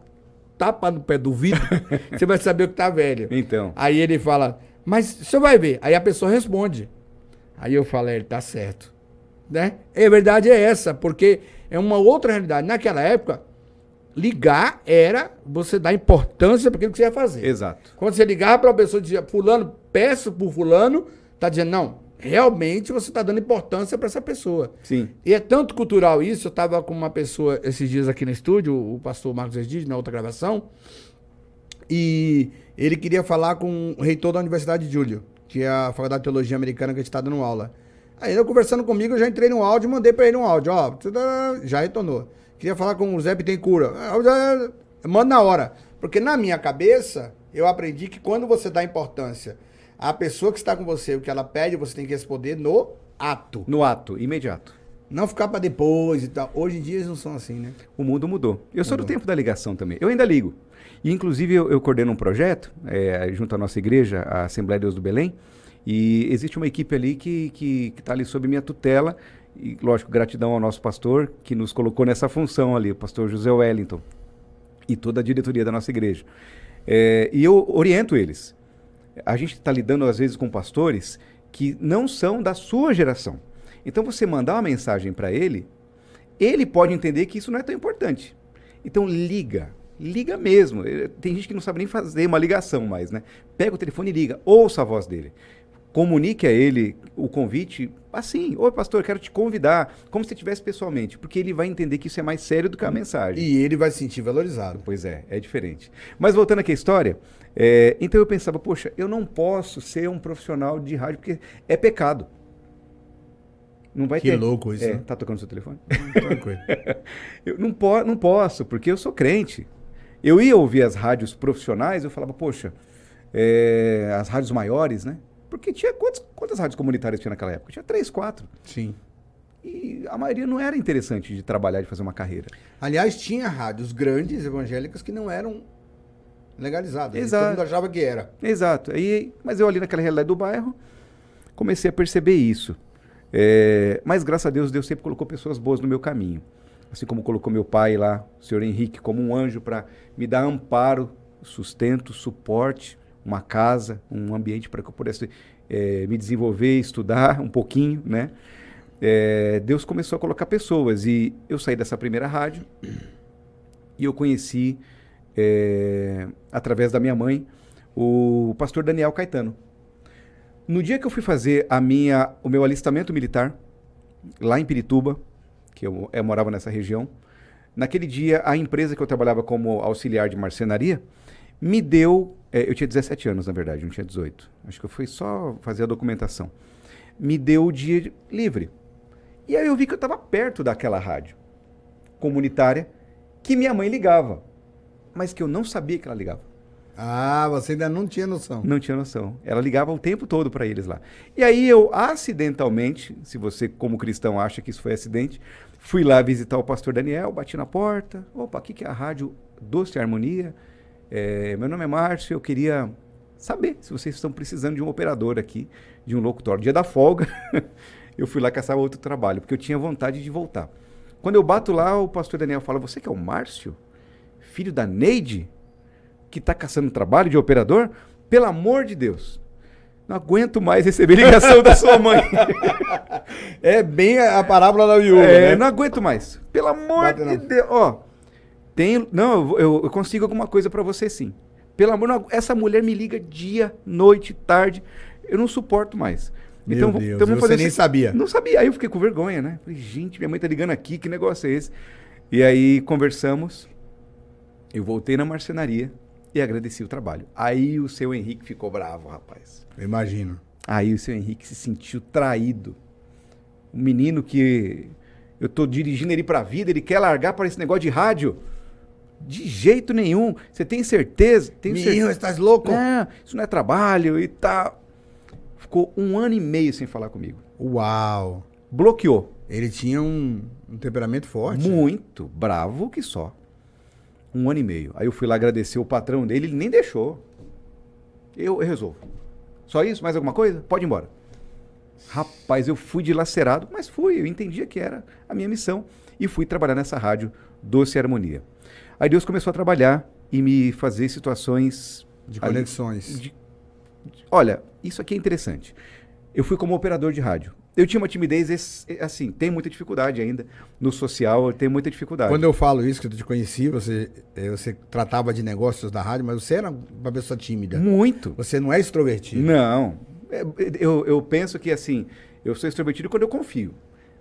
tapa no pé do vidro, você vai saber que tá velho. Então. Aí ele fala, mas o senhor vai ver. Aí a pessoa responde. Aí eu falo, ele tá certo. Né? A verdade é essa, porque é uma outra realidade. Naquela época... Ligar era você dar importância para aquilo que você ia fazer. Exato. Quando você ligava para uma pessoa e dizia, fulano, peço por fulano, tá dizendo, não, realmente você tá dando importância para essa pessoa. Sim. E é tanto cultural isso, eu tava com uma pessoa esses dias aqui no estúdio, o pastor Marcos Edith, na outra gravação, e ele queria falar com o reitor da Universidade de Júlio, que é a Faculdade de Teologia Americana que a gente tá dando aula. Aí ele conversando comigo, eu já entrei no áudio e mandei para ele um áudio, ó, já retornou. Queria falar com o Zé Bittencourt. Manda na hora. Porque na minha cabeça, eu aprendi que quando você dá importância à pessoa que está com você, o que ela pede, você tem que responder no ato. No ato, imediato. Não ficar para depois e tal. Hoje em dia eles não são assim, né? O mundo mudou. Eu sou do tempo da ligação também. Eu ainda ligo. E inclusive eu coordeno um projeto, junto à nossa igreja, a Assembleia de Deus do Belém, e existe uma equipe ali que está ali sob minha tutela. E, lógico, gratidão ao nosso pastor que nos colocou nessa função ali, o pastor José Wellington e toda a diretoria da nossa igreja. E eu oriento eles. A gente está lidando às vezes com pastores que não são da sua geração. Então você mandar uma mensagem para ele pode entender que isso não é tão importante. Então liga mesmo. Tem gente que não sabe nem fazer uma ligação mais, né? Pega o telefone e liga, ouça a voz dele. Comunique a ele o convite assim, oi pastor, quero te convidar, como se estivesse pessoalmente, porque ele vai entender que isso é mais sério do que a mensagem. E ele vai se sentir valorizado. Pois é diferente. Mas voltando aqui à história, então eu pensava, poxa, eu não posso ser um profissional de rádio, porque é pecado. Não vai que louco isso, né? Tá tocando seu telefone? Tranquilo. Eu não posso, porque eu sou crente. Eu ia ouvir as rádios profissionais, eu falava, poxa, as rádios maiores, né? Porque tinha quantas rádios comunitárias tinha naquela época? Tinha 3, 4. Sim. E a maioria não era interessante de trabalhar, de fazer uma carreira. Aliás, tinha rádios grandes, evangélicas, que não eram legalizado. Exato. Todo mundo achava que era. Exato. Mas eu ali naquela realidade do bairro, comecei a perceber isso. Mas graças a Deus, Deus sempre colocou pessoas boas no meu caminho. Assim como colocou meu pai lá, o senhor Henrique, como um anjo para me dar amparo, sustento, suporte, uma casa, um ambiente para que eu pudesse me desenvolver, estudar um pouquinho, né? Deus começou a colocar pessoas e eu saí dessa primeira rádio e eu conheci, através da minha mãe, o pastor Daniel Caetano. No dia que eu fui fazer o meu alistamento militar, lá em Pirituba, que eu morava nessa região, naquele dia a empresa que eu trabalhava como auxiliar de marcenaria me deu, eu tinha 17 anos na verdade, não tinha 18, acho que eu fui só fazer a documentação, me deu o dia livre. E aí eu vi que eu estava perto daquela rádio comunitária que minha mãe ligava, mas que eu não sabia que ela ligava. Ah, você ainda não tinha noção. Não tinha noção. Ela ligava o tempo todo para eles lá. E aí eu, acidentalmente, se você como cristão acha que isso foi acidente, fui lá visitar o pastor Daniel, bati na porta. Opa, aqui que é a rádio Doce Harmonia. Meu nome é Márcio, eu queria saber se vocês estão precisando de um operador aqui, de um locutor. Dia da folga, eu fui lá caçar outro trabalho, porque eu tinha vontade de voltar. Quando eu bato lá, o pastor Daniel fala, você que é o Márcio? Filho da Neide? Que está caçando trabalho de operador? Pelo amor de Deus, não aguento mais receber ligação da sua mãe. É bem a parábola da viúva, né? Não aguento mais. Pelo amor de Deus. Ó, eu consigo alguma coisa para você sim. Pelo amor, não, essa mulher me liga dia, noite, tarde. Eu não suporto mais. Meu Deus, você nem sabia. Não sabia. Aí eu fiquei com vergonha, né? Falei, gente, minha mãe tá ligando aqui, que negócio é esse? E aí conversamos. Eu voltei na marcenaria e agradeci o trabalho. Aí o seu Henrique ficou bravo, rapaz. Eu imagino. Aí o seu Henrique se sentiu traído. Um menino que eu tô dirigindo ele pra vida, ele quer largar para esse negócio de rádio? De jeito nenhum. Você tem certeza? Tenho Menino, estás louco? Não, isso não é trabalho e tal. Ficou 1 ano e meio sem falar comigo. Uau. Bloqueou. Ele tinha um temperamento forte. Muito bravo que só. 1 ano e meio. Aí eu fui lá agradecer o patrão dele, ele nem deixou. Eu resolvo. Só isso? Mais alguma coisa? Pode ir embora. Rapaz, eu fui dilacerado, mas fui. Eu entendia que era a minha missão. E fui trabalhar nessa rádio Doce Harmonia. Aí Deus começou a trabalhar e me fazer situações... De conexões. Olha, isso aqui é interessante. Eu fui como operador de rádio. Eu tinha uma timidez, assim, tem muita dificuldade ainda. No social, eu tenho muita dificuldade. Quando eu falo isso, que eu te conheci, você tratava de negócios da rádio, mas você era uma pessoa tímida. Muito. Você não é extrovertido. Não. Eu penso que, assim, eu sou extrovertido quando eu confio.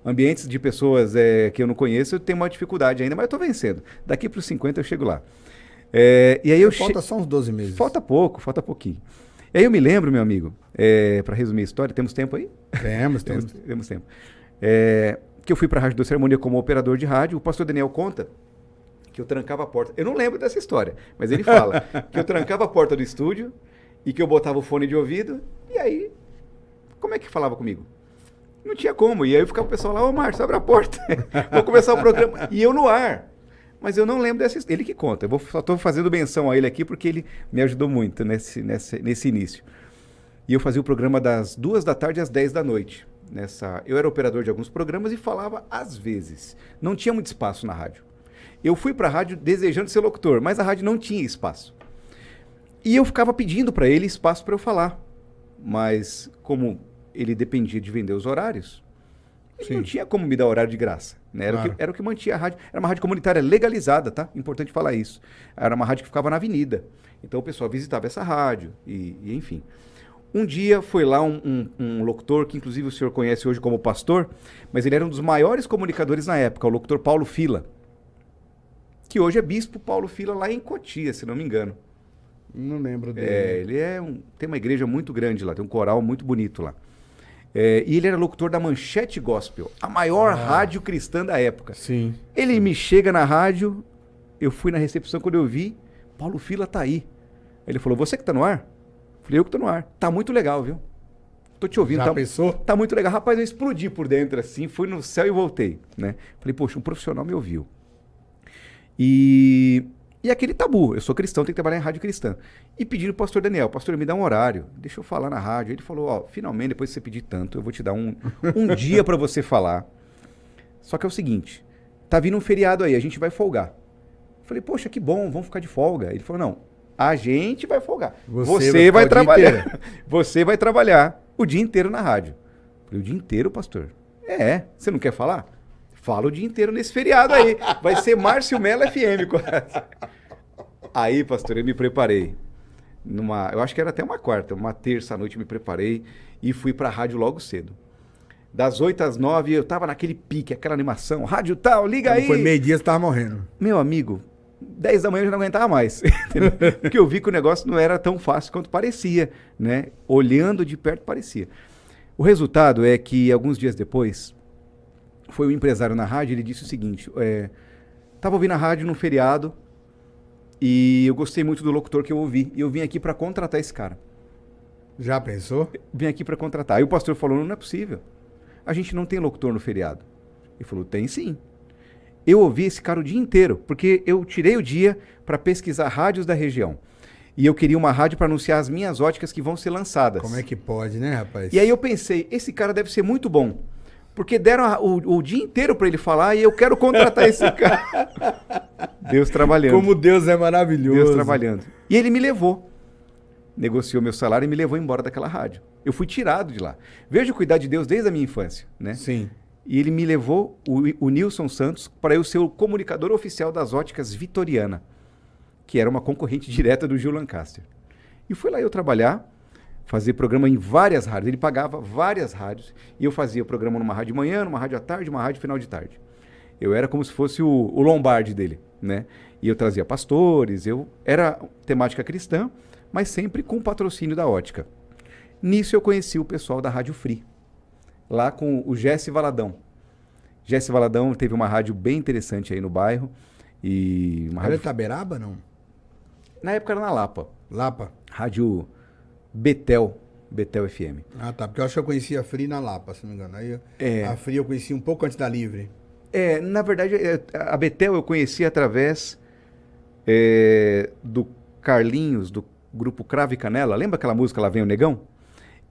Ambientes de pessoas que eu não conheço, eu tenho uma dificuldade ainda, mas eu tô vencendo. Daqui para os 50 eu chego lá. E aí Falta só uns 12 meses. Falta pouquinho. E aí eu me lembro, meu amigo, para resumir a história, temos tempo aí? Temos tempo. Que eu fui para a Rádio Doce Harmonia como operador de rádio, o pastor Daniel conta que eu trancava a porta. Eu não lembro dessa história, mas ele fala que eu trancava a porta do estúdio e que eu botava o fone de ouvido, e aí, como é que falava comigo? Não tinha como. E aí ficava o pessoal lá, ô Márcio, abre a porta, vou começar o programa. E eu no ar. Mas eu não lembro dessa história. Ele que conta. Só estou fazendo menção a ele aqui porque ele me ajudou muito nesse início. E eu fazia o programa das 2 da tarde às 10 da noite. Eu era operador de alguns programas e falava às vezes. Não tinha muito espaço na rádio. Eu fui para a rádio desejando ser locutor, mas a rádio não tinha espaço. E eu ficava pedindo para ele espaço para eu falar. Mas como ele dependia de vender os horários, ele não tinha como me dar horário de graça. Né? Era o que mantinha a rádio. Era uma rádio comunitária legalizada, tá? Importante falar isso. Era uma rádio que ficava na avenida. Então o pessoal visitava essa rádio e enfim. Um dia foi lá um locutor, que inclusive o senhor conhece hoje como pastor, mas ele era um dos maiores comunicadores na época, o locutor Paulo Fila, que hoje é bispo Paulo Fila lá em Cotia, se não me engano. Não lembro dele. Ele tem uma igreja muito grande lá, tem um coral muito bonito lá. E ele era locutor da Manchete Gospel, a maior rádio cristã da época. Sim. Ele me chega na rádio, eu fui na recepção, quando eu vi, Paulo Fila tá aí. Ele falou, você que tá no ar? Falei, eu que tô no ar. Tá muito legal, viu? Tô te ouvindo. Já pensou? Tá muito legal. Rapaz, eu explodi por dentro assim, fui no céu e voltei, né? Falei, poxa, um profissional me ouviu. E E aquele tabu, eu sou cristão, tenho que trabalhar em rádio cristã. E pedindo pro pastor Daniel, pastor, me dá um horário, deixa eu falar na rádio. Ele falou, ó, finalmente, depois de você pedir tanto, eu vou te dar um dia para você falar. Só que é o seguinte, tá vindo um feriado aí, a gente vai folgar. Eu falei, poxa, que bom, vamos ficar de folga. Ele falou, não, a gente vai folgar. Você vai trabalhar. Você vai trabalhar o dia inteiro na rádio. Eu falei, o dia inteiro, pastor? É, você não quer falar? Fala o dia inteiro nesse feriado aí. Vai ser Márcio Mello FM. Aí, pastor, eu me preparei. Eu acho que era até uma quarta, uma terça à noite me preparei e fui pra rádio logo cedo. Das 8 às 9 eu tava naquele pique, aquela animação, rádio tal, liga aí. Foi meio-dia, você tava morrendo. Meu amigo, 10 da manhã eu já não aguentava mais. Porque eu vi que o negócio não era tão fácil quanto parecia, né? Olhando de perto parecia. O resultado é que alguns dias depois, foi um empresário na rádio, ele disse o seguinte, tava ouvindo a rádio num feriado e eu gostei muito do locutor que eu ouvi. E eu vim aqui para contratar esse cara. Já pensou? Vim aqui para contratar. Aí o pastor falou, não é possível. A gente não tem locutor no feriado. Ele falou, tem sim. Eu ouvi esse cara o dia inteiro, porque eu tirei o dia para pesquisar rádios da região. E eu queria uma rádio para anunciar as minhas óticas que vão ser lançadas. Como é que pode, né, rapaz? E aí eu pensei, esse cara deve ser muito bom. Porque deram o dia inteiro para ele falar e eu quero contratar esse cara. Deus trabalhando. Como Deus é maravilhoso. Deus trabalhando. E ele me levou. Negociou meu salário e me levou embora daquela rádio. Eu fui tirado de lá. Veja o cuidado de Deus desde a minha infância, né? Sim. E ele me levou, o Nilson Santos, para eu ser o comunicador oficial das óticas Vitoriana, que era uma concorrente direta do Gil Lancaster. E fui lá eu trabalhar, fazer programa em várias rádios. Ele pagava várias rádios e eu fazia o programa numa rádio de manhã, numa rádio à tarde, uma rádio final de tarde. Eu era como se fosse o Lombardi dele, né? E eu trazia pastores, eu era temática cristã, mas sempre com patrocínio da ótica. Nisso eu conheci o pessoal da Rádio Free, lá com o Jesse Valadão. Jesse Valadão teve uma rádio bem interessante aí no bairro. E uma Era rádio... Itaberaba, não? Na época era na Lapa. Lapa? Rádio Betel FM. Ah, tá. Porque eu acho que eu conhecia a Free na Lapa, se não me engano. Aí a Free eu conheci um pouco antes da Livre. Na verdade, a Betel eu conheci através do Carlinhos, do grupo Cravo e Canela. Lembra aquela música Lá Vem o Negão?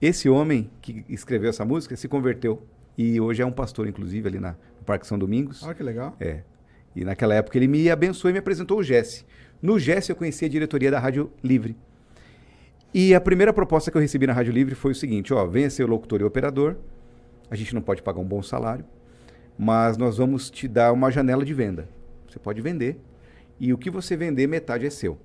Esse homem que escreveu essa música se converteu. E hoje é um pastor, inclusive, ali no Parque São Domingos. Ah, que legal. E naquela época ele me abençoou e me apresentou o Jesse. No Jesse eu conheci a diretoria da Rádio Livre. E a primeira proposta que eu recebi na Rádio Livre foi o seguinte, venha ser o locutor e operador, a gente não pode pagar um bom salário, mas nós vamos te dar uma janela de venda. Você pode vender, e o que você vender, metade é seu.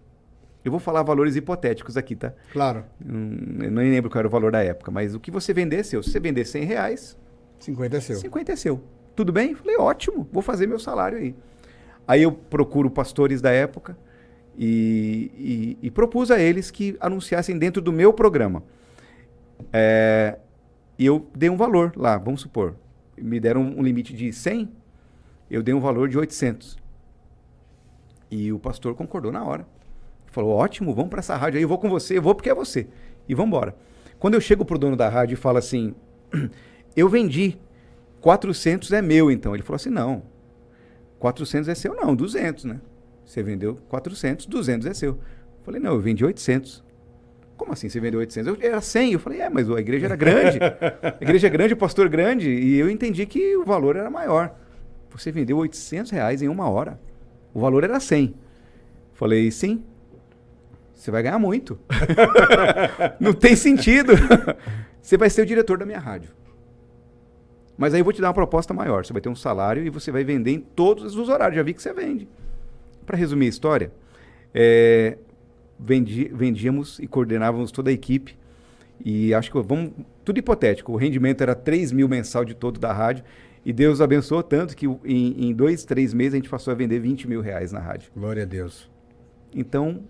Eu vou falar valores hipotéticos aqui, tá? Claro. Eu nem lembro qual era o valor da época, mas o que você vender é seu. Se você vender R$100, 50 é seu. 50 é seu. Tudo bem? Falei, ótimo, vou fazer meu salário aí. Aí eu procuro pastores da época e propus a eles que anunciassem dentro do meu programa. E eu dei um valor lá, vamos supor. Me deram um limite de 100, eu dei um valor de 800. E o pastor concordou na hora. Falou, ótimo, vamos para essa rádio aí, eu vou com você, eu vou porque é você. E vamos embora. Quando eu chego pro dono da rádio e falo assim, eu vendi, 400 é meu então. Ele falou assim, não, 400 é seu não, 200, né? Você vendeu 400, 200 é seu. Eu falei, não, eu vendi 800. Como assim você vendeu 800? Era 100. Eu falei, mas a igreja era grande. A igreja é grande, o pastor grande. E eu entendi que o valor era maior. Você vendeu R$800 em uma hora. O valor era 100. Falei, sim. Você vai ganhar muito. Não tem sentido. Você vai ser o diretor da minha rádio. Mas aí eu vou te dar uma proposta maior. Você vai ter um salário e você vai vender em todos os horários. Já vi que você vende. Para resumir a história, vendíamos e coordenávamos toda a equipe. E acho que tudo hipotético. O rendimento era 3 mil mensal de todo da rádio. E Deus abençoou tanto que em 2, 3 meses a gente passou a vender R$20 mil na rádio. Glória a Deus. Então,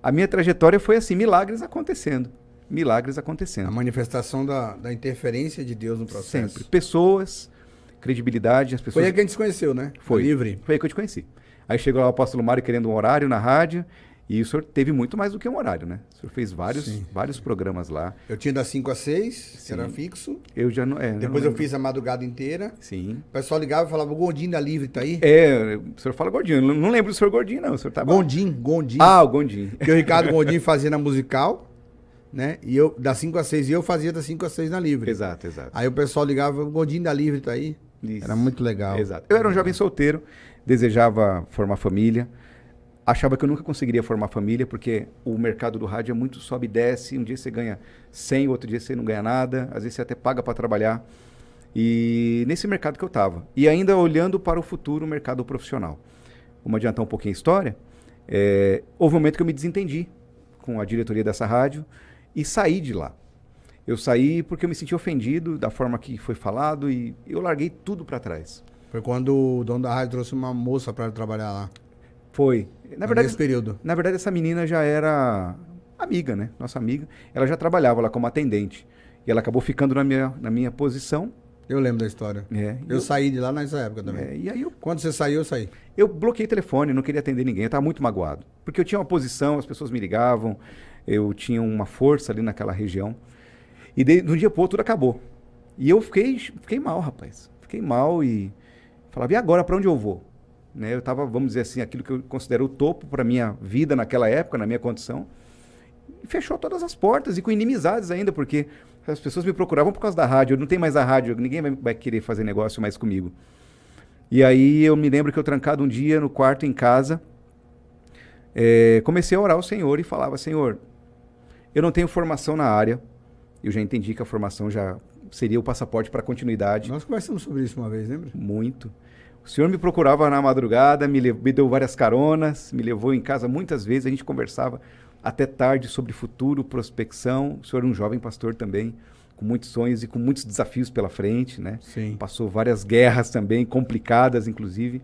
a minha trajetória foi assim, milagres acontecendo. Milagres acontecendo. A manifestação da interferência de Deus no processo. Sempre. Pessoas, credibilidade, as pessoas... Foi aí que a gente se conheceu, né? Foi. Livre. Foi aí que eu te conheci. Aí chegou lá o apóstolo Mário querendo um horário na rádio, E o senhor teve muito mais do que um horário, né? O senhor fez Sim. vários programas lá. Eu tinha das 5 às 6, que Sim. era fixo. Eu já não... Depois eu fiz a madrugada inteira. Sim. O pessoal ligava e falava, o Gondim da Livre tá aí? O senhor fala Gordinho. Eu não lembro do senhor Gordinho, não. O senhor tá Gondim. Ah, o Gondinho. Que o Ricardo Gondim fazia na musical, né? E eu, das 5 às 6, e eu fazia das 5 às 6 na Livre. Exato. Aí o pessoal ligava, o Gondim da Livre tá aí? Isso. Era muito legal. Exato. Eu era um jovem solteiro, desejava formar família, achava que eu nunca conseguiria formar família, porque o mercado do rádio é muito sobe e desce, um dia você ganha 100, outro dia você não ganha nada, às vezes você até paga para trabalhar. E nesse mercado que eu estava. E ainda olhando para o futuro, o mercado profissional. Vamos adiantar um pouquinho a história. Houve um momento que eu me desentendi com a diretoria dessa rádio e saí de lá. Eu saí porque eu me senti ofendido da forma que foi falado e eu larguei tudo para trás. Foi quando o dono da rádio trouxe uma moça para trabalhar lá. Foi. Nesse período. Na verdade, essa menina já era amiga, né? Nossa amiga. Ela já trabalhava lá como atendente. E ela acabou ficando na minha posição. Eu lembro da história. Eu saí de lá nessa época também. E aí Quando você saiu, eu saí. eu bloqueei o telefone, não queria atender ninguém. Eu estava muito magoado. Porque eu tinha uma posição, as pessoas me ligavam. Eu tinha uma força ali naquela região. E de um dia pro outro tudo acabou. E eu fiquei mal, rapaz. Fiquei mal e falava, e agora para onde eu vou? Né? Eu estava, vamos dizer assim, aquilo que eu considero o topo para minha vida naquela época, na minha condição. E fechou todas as portas e com inimizades ainda, porque as pessoas me procuravam por causa da rádio. Eu não tenho mais a rádio, ninguém vai querer fazer negócio mais comigo. E aí eu me lembro que eu trancado um dia no quarto em casa, comecei a orar ao Senhor e falava, Senhor, eu não tenho formação na área. Eu já entendi que a formação já seria o passaporte para continuidade. Nós conversamos sobre isso uma vez, lembra? Muito. O senhor me procurava na madrugada, me deu várias caronas, me levou em casa muitas vezes, a gente conversava até tarde sobre futuro, prospecção. O senhor é um jovem pastor também, com muitos sonhos e com muitos desafios pela frente, né? Sim. Passou várias guerras também, complicadas inclusive.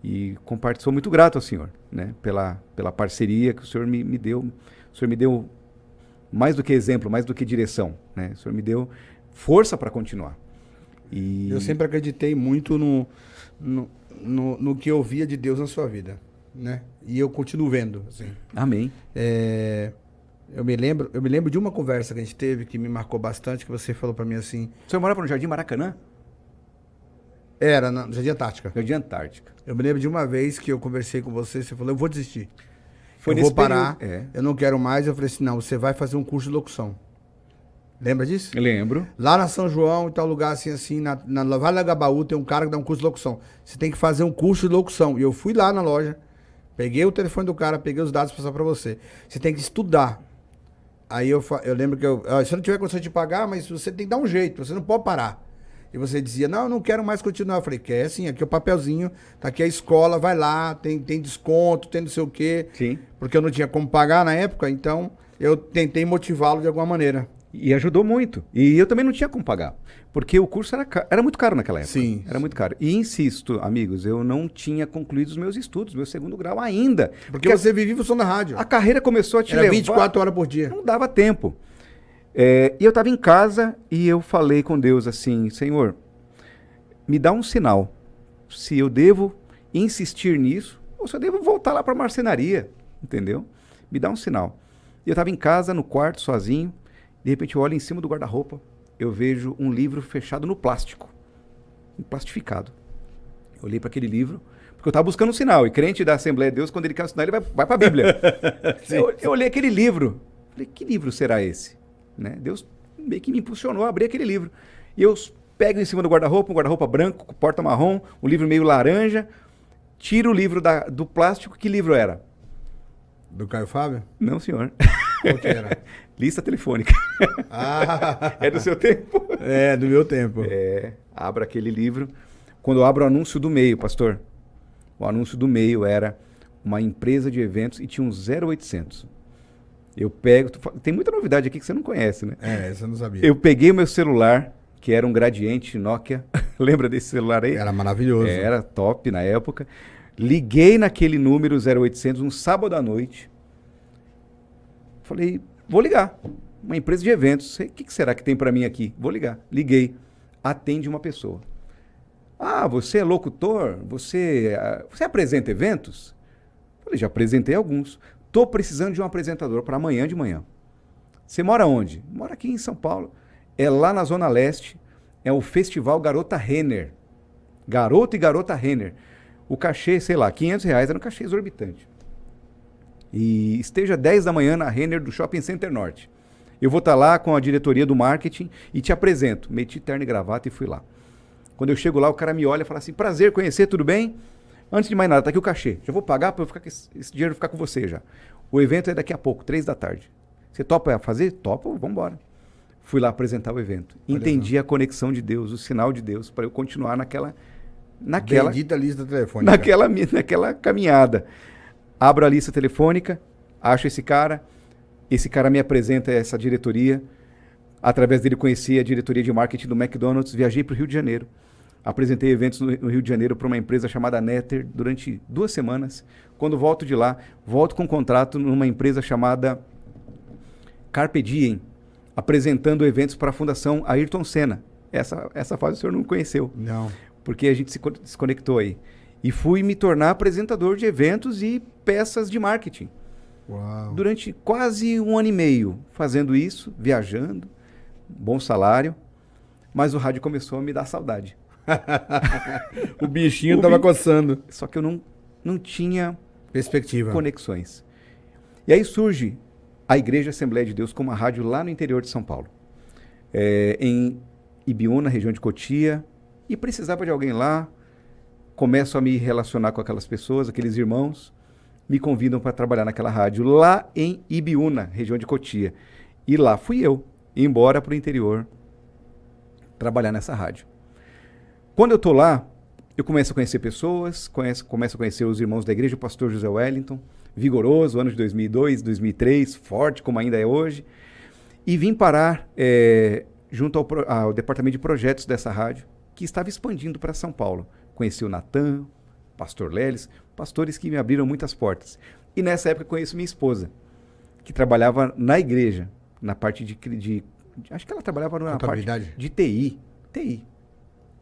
E sou muito grato ao senhor, né? Pela parceria que o senhor me deu. O senhor me deu mais do que exemplo, mais do que direção, né? O senhor me deu força para continuar. E Eu sempre acreditei muito no que eu via de Deus na sua vida, né? E eu continuo vendo, assim. Amém. Eu me lembro de uma conversa que a gente teve que me marcou bastante, que você falou para mim assim... O senhor morava no Jardim Maracanã? Era, na Jardim Antártica. Jardim Antártica. Eu me lembro de uma vez que eu conversei com você falou, eu vou desistir. Foi eu nesse vou parar, período, eu não quero mais. Eu falei assim, não, você vai fazer um curso de locução. Lembra disso? Eu lembro. Lá na São João, em tal lugar assim, na Vale da Gabaú, tem um cara que dá um curso de locução. Você tem que fazer um curso de locução. E eu fui lá na loja, peguei o telefone do cara, peguei os dados para passar para você. Você tem que estudar. Aí eu lembro que se eu não tiver condição de pagar, mas você tem que dar um jeito, você não pode parar. E você dizia, não, eu não quero mais continuar. Eu falei, quer sim, aqui é o papelzinho, tá aqui a escola, vai lá, tem desconto, tem não sei o quê. Sim. Porque eu não tinha como pagar na época, então eu tentei motivá-lo de alguma maneira. E ajudou muito. E eu também não tinha como pagar. Porque o curso era muito caro naquela época. Sim. Era muito caro. E insisto, amigos, eu não tinha concluído os meus estudos, meu segundo grau ainda. Porque você vivia o som da rádio. A carreira começou a te Era levar... 24 horas por dia. Não dava tempo. E eu estava em casa e eu falei com Deus assim, Senhor, me dá um sinal. Se eu devo insistir nisso, ou se eu devo voltar lá para a marcenaria. Entendeu? Me dá um sinal. E eu estava em casa, no quarto, sozinho. De repente eu olho em cima do guarda-roupa, eu vejo um livro fechado no plástico, plastificado. Eu olhei para aquele livro, porque eu estava buscando um sinal, e crente da Assembleia de Deus, quando ele quer um sinal, ele vai para a Bíblia. eu olhei aquele livro, falei, que livro será esse? Né? Deus meio que me impulsionou a abrir aquele livro. E eu pego em cima do guarda-roupa, um guarda-roupa branco, com porta marrom, um livro meio laranja, tiro o livro do plástico, que livro era? Do Caio Fábio? Não, senhor. Qual que era? Lista telefônica. Ah, É do seu tempo? é, do meu tempo. Abro aquele livro. Quando eu abro o anúncio do meio, pastor, o anúncio do meio era uma empresa de eventos e tinha um 0800. Eu pego... Tem muita novidade aqui que você não conhece, né? Você não sabia. Eu peguei o meu celular, que era um Gradiente Nokia. Lembra desse celular aí? Era maravilhoso. Era top na época. Liguei naquele número 0800 um sábado à noite. Falei, vou ligar. Uma empresa de eventos. O que será que tem para mim aqui? Vou ligar. Liguei. Atende uma pessoa. Ah, você é locutor? Você apresenta eventos? Falei, já apresentei alguns. tô precisando de um apresentador para amanhã de manhã. Você mora onde? Mora aqui em São Paulo. É lá na Zona Leste, é o Festival Garota Renner. Garoto e Garota Renner. O cachê, sei lá, R$500, era um cachê exorbitante. E esteja 10 da manhã na Renner do Shopping Center Norte. Eu vou estar lá com a diretoria do marketing e te apresento. Meti terno e gravata e fui lá. Quando eu chego lá, o cara me olha e fala assim, prazer conhecer, tudo bem? Antes de mais nada, tá aqui o cachê. Já vou pagar para esse dinheiro ficar com você já. O evento é daqui a pouco, 3 da tarde. Você topa fazer? Topa, vamos embora. Fui lá apresentar o evento. Entendi a conexão de Deus, o sinal de Deus, para eu continuar naquela Bendita lista telefônica. Naquela caminhada. Abro a lista telefônica, acho esse cara me apresenta essa diretoria. Através dele conheci a diretoria de marketing do McDonald's, viajei para o Rio de Janeiro. Apresentei eventos no Rio de Janeiro para uma empresa chamada Netter durante 2 semanas. Quando volto de lá, volto com um contrato numa empresa chamada Carpe Diem, apresentando eventos para a Fundação Ayrton Senna. Essa fase o senhor não conheceu. Não. Porque a gente se desconectou aí. E fui me tornar apresentador de eventos e peças de marketing. Uau. Durante quase 1 ano e meio fazendo isso, viajando, bom salário, mas o rádio começou a me dar saudade. O bichinho estava coçando. Só que eu não tinha perspectiva, conexões. E aí surge a Igreja Assembleia de Deus como uma rádio lá no interior de São Paulo. Em Ibiúna, região de Cotia, e precisava de alguém lá. Começo a me relacionar com aquelas pessoas, aqueles irmãos, me convidam para trabalhar naquela rádio lá em Ibiúna, região de Cotia. E lá fui eu, embora para o interior, trabalhar nessa rádio. Quando eu estou lá, eu começo a conhecer pessoas, começo a conhecer os irmãos da igreja, o pastor José Wellington, vigoroso, ano de 2002, 2003, forte como ainda é hoje, e vim parar junto ao departamento de projetos dessa rádio, que estava expandindo para São Paulo. Conheci o Natan, pastor Leles, pastores que me abriram muitas portas. E nessa época conheço minha esposa, que trabalhava na igreja, na parte de acho que ela trabalhava na parte de TI.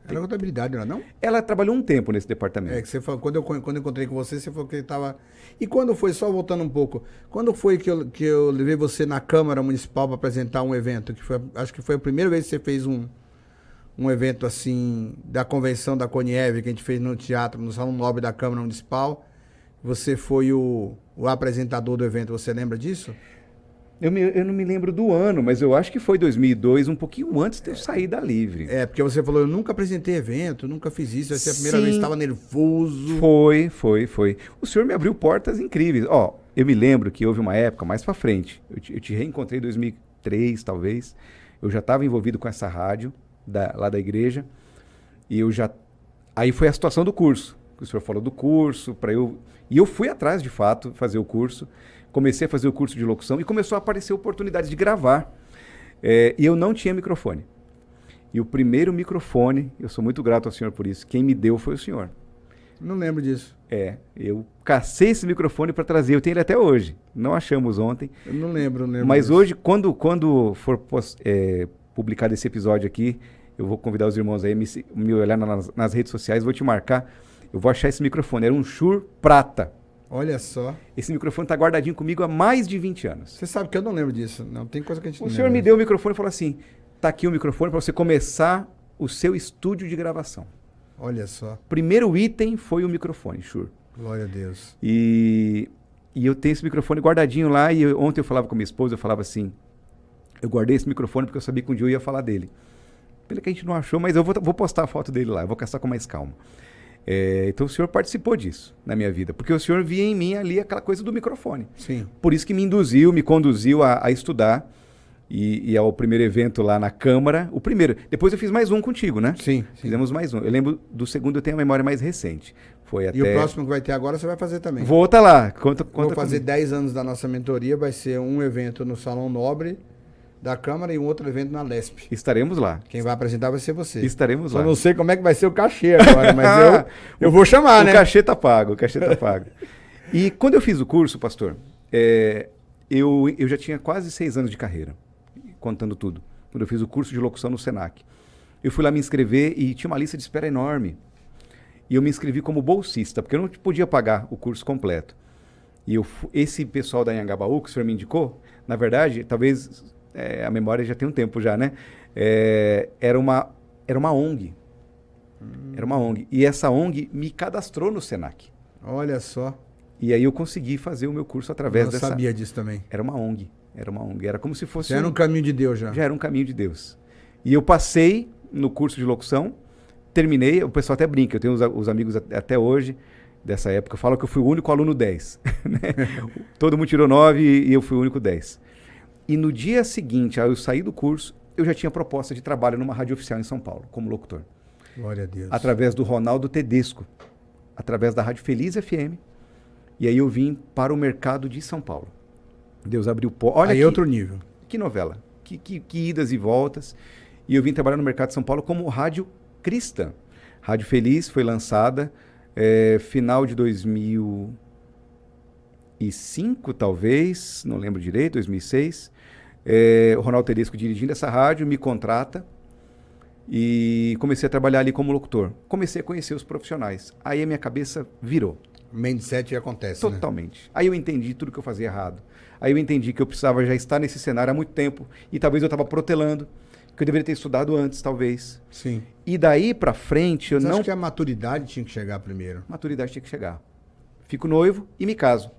Era contabilidade, não é não? Ela trabalhou um tempo nesse departamento. Que você falou, quando eu encontrei com você, você falou que ele estava... E quando foi, só voltando um pouco, quando foi que eu levei você na Câmara Municipal para apresentar um evento? Acho que foi a primeira vez que você fez um evento assim, da convenção da Coniev, que a gente fez no teatro, no Salão Nobre da Câmara Municipal. Você foi o apresentador do evento, você lembra disso? Eu não me lembro do ano, mas eu acho que foi 2002, um pouquinho antes de eu sair da Livre. Porque você falou, eu nunca apresentei evento, nunca fiz isso, essa é a primeira vez que estava nervoso. Foi. O senhor me abriu portas incríveis. Eu me lembro que houve uma época, mais pra frente, eu te reencontrei em 2003, talvez, eu já estava envolvido com essa rádio, lá da igreja, e aí foi a situação do curso, o senhor falou do curso, e eu fui atrás, de fato, fazer o curso. Comecei a fazer o curso de locução e começou a aparecer oportunidades de gravar. E eu não tinha microfone. E o primeiro microfone, eu sou muito grato ao senhor por isso, quem me deu foi o senhor. Não lembro disso. Eu cacei esse microfone para trazer, eu tenho ele até hoje. Não achamos ontem. Eu não lembro. Mas disso. Hoje, quando for publicado esse episódio aqui, eu vou convidar os irmãos aí a me olhar nas redes sociais, vou te marcar, eu vou achar esse microfone. Era um Shure prata. Olha só. Esse microfone está guardadinho comigo há mais de 20 anos. Você sabe que eu não lembro disso. Não tem coisa que a gente não lembra. O senhor me deu o microfone e falou assim, tá aqui o microfone para você começar o seu estúdio de gravação. Olha só. Primeiro item foi o microfone, Shure. Glória a Deus. E eu tenho esse microfone guardadinho lá, e ontem eu falava com minha esposa, eu falava assim, eu guardei esse microfone porque eu sabia que um dia eu ia falar dele. Pelo que a gente não achou, mas eu vou postar a foto dele lá, eu vou caçar com mais calma. Então o senhor participou disso na minha vida, porque o senhor via em mim ali aquela coisa do microfone. Sim. Por isso que me conduziu a estudar e ao primeiro evento lá na Câmara, o primeiro. Depois eu fiz mais um contigo, né? Sim. Fizemos mais um. Eu lembro do segundo, eu tenho a memória mais recente. Foi até... E o próximo que vai ter agora você vai fazer também. Vou estar lá. Vou fazer 10 anos da nossa mentoria, vai ser um evento no Salão Nobre da Câmara e um outro evento na Lesp. Estaremos lá. Quem vai apresentar vai ser você. Estaremos lá. Só não sei como é que vai ser o cachê agora, mas eu vou chamar, né? O cachê tá pago, E quando eu fiz o curso, pastor, eu já tinha quase 6 anos de carreira, contando tudo. Quando eu fiz o curso de locução no Senac. Eu fui lá me inscrever e tinha uma lista de espera enorme. E eu me inscrevi como bolsista, porque eu não podia pagar o curso completo. E esse pessoal da Anhangabaú, que o senhor me indicou, na verdade, talvez a memória já tem um tempo já, né? Era uma ONG. Era uma ONG. E essa ONG me cadastrou no Senac. Olha só. E aí eu consegui fazer o meu curso através dessa... Eu sabia disso também. Era uma ONG. Era uma ONG. Era como se fosse... Já era um caminho de Deus já. Já era um caminho de Deus. E eu passei no curso de locução, terminei, o pessoal até brinca, eu tenho os amigos até hoje, dessa época, falam que eu fui o único aluno 10. Né? Todo mundo tirou 9 e eu fui o único 10. E no dia seguinte, ao eu sair do curso, eu já tinha proposta de trabalho numa rádio oficial em São Paulo, como locutor. Glória a Deus. Através do Ronaldo Tedesco, através da Rádio Feliz FM. E aí eu vim para o mercado de São Paulo. Deus abriu... Olha aí outro nível. Que novela. Que idas e voltas. E eu vim trabalhar no mercado de São Paulo como rádio cristã. Rádio Feliz foi lançada final de 2005, talvez, não lembro direito, 2006. O Ronaldo Tedesco dirigindo essa rádio, me contrata e comecei a trabalhar ali como locutor. Comecei a conhecer os profissionais. Aí a minha cabeça virou. Mindset acontece, totalmente. Né? Aí eu entendi tudo que eu fazia errado. Aí eu entendi que eu precisava já estar nesse cenário há muito tempo e talvez eu estava protelando, que eu deveria ter estudado antes, talvez. Sim. E daí pra frente, Mas acho que a maturidade tinha que chegar primeiro. Maturidade tinha que chegar. Fico noivo e me caso.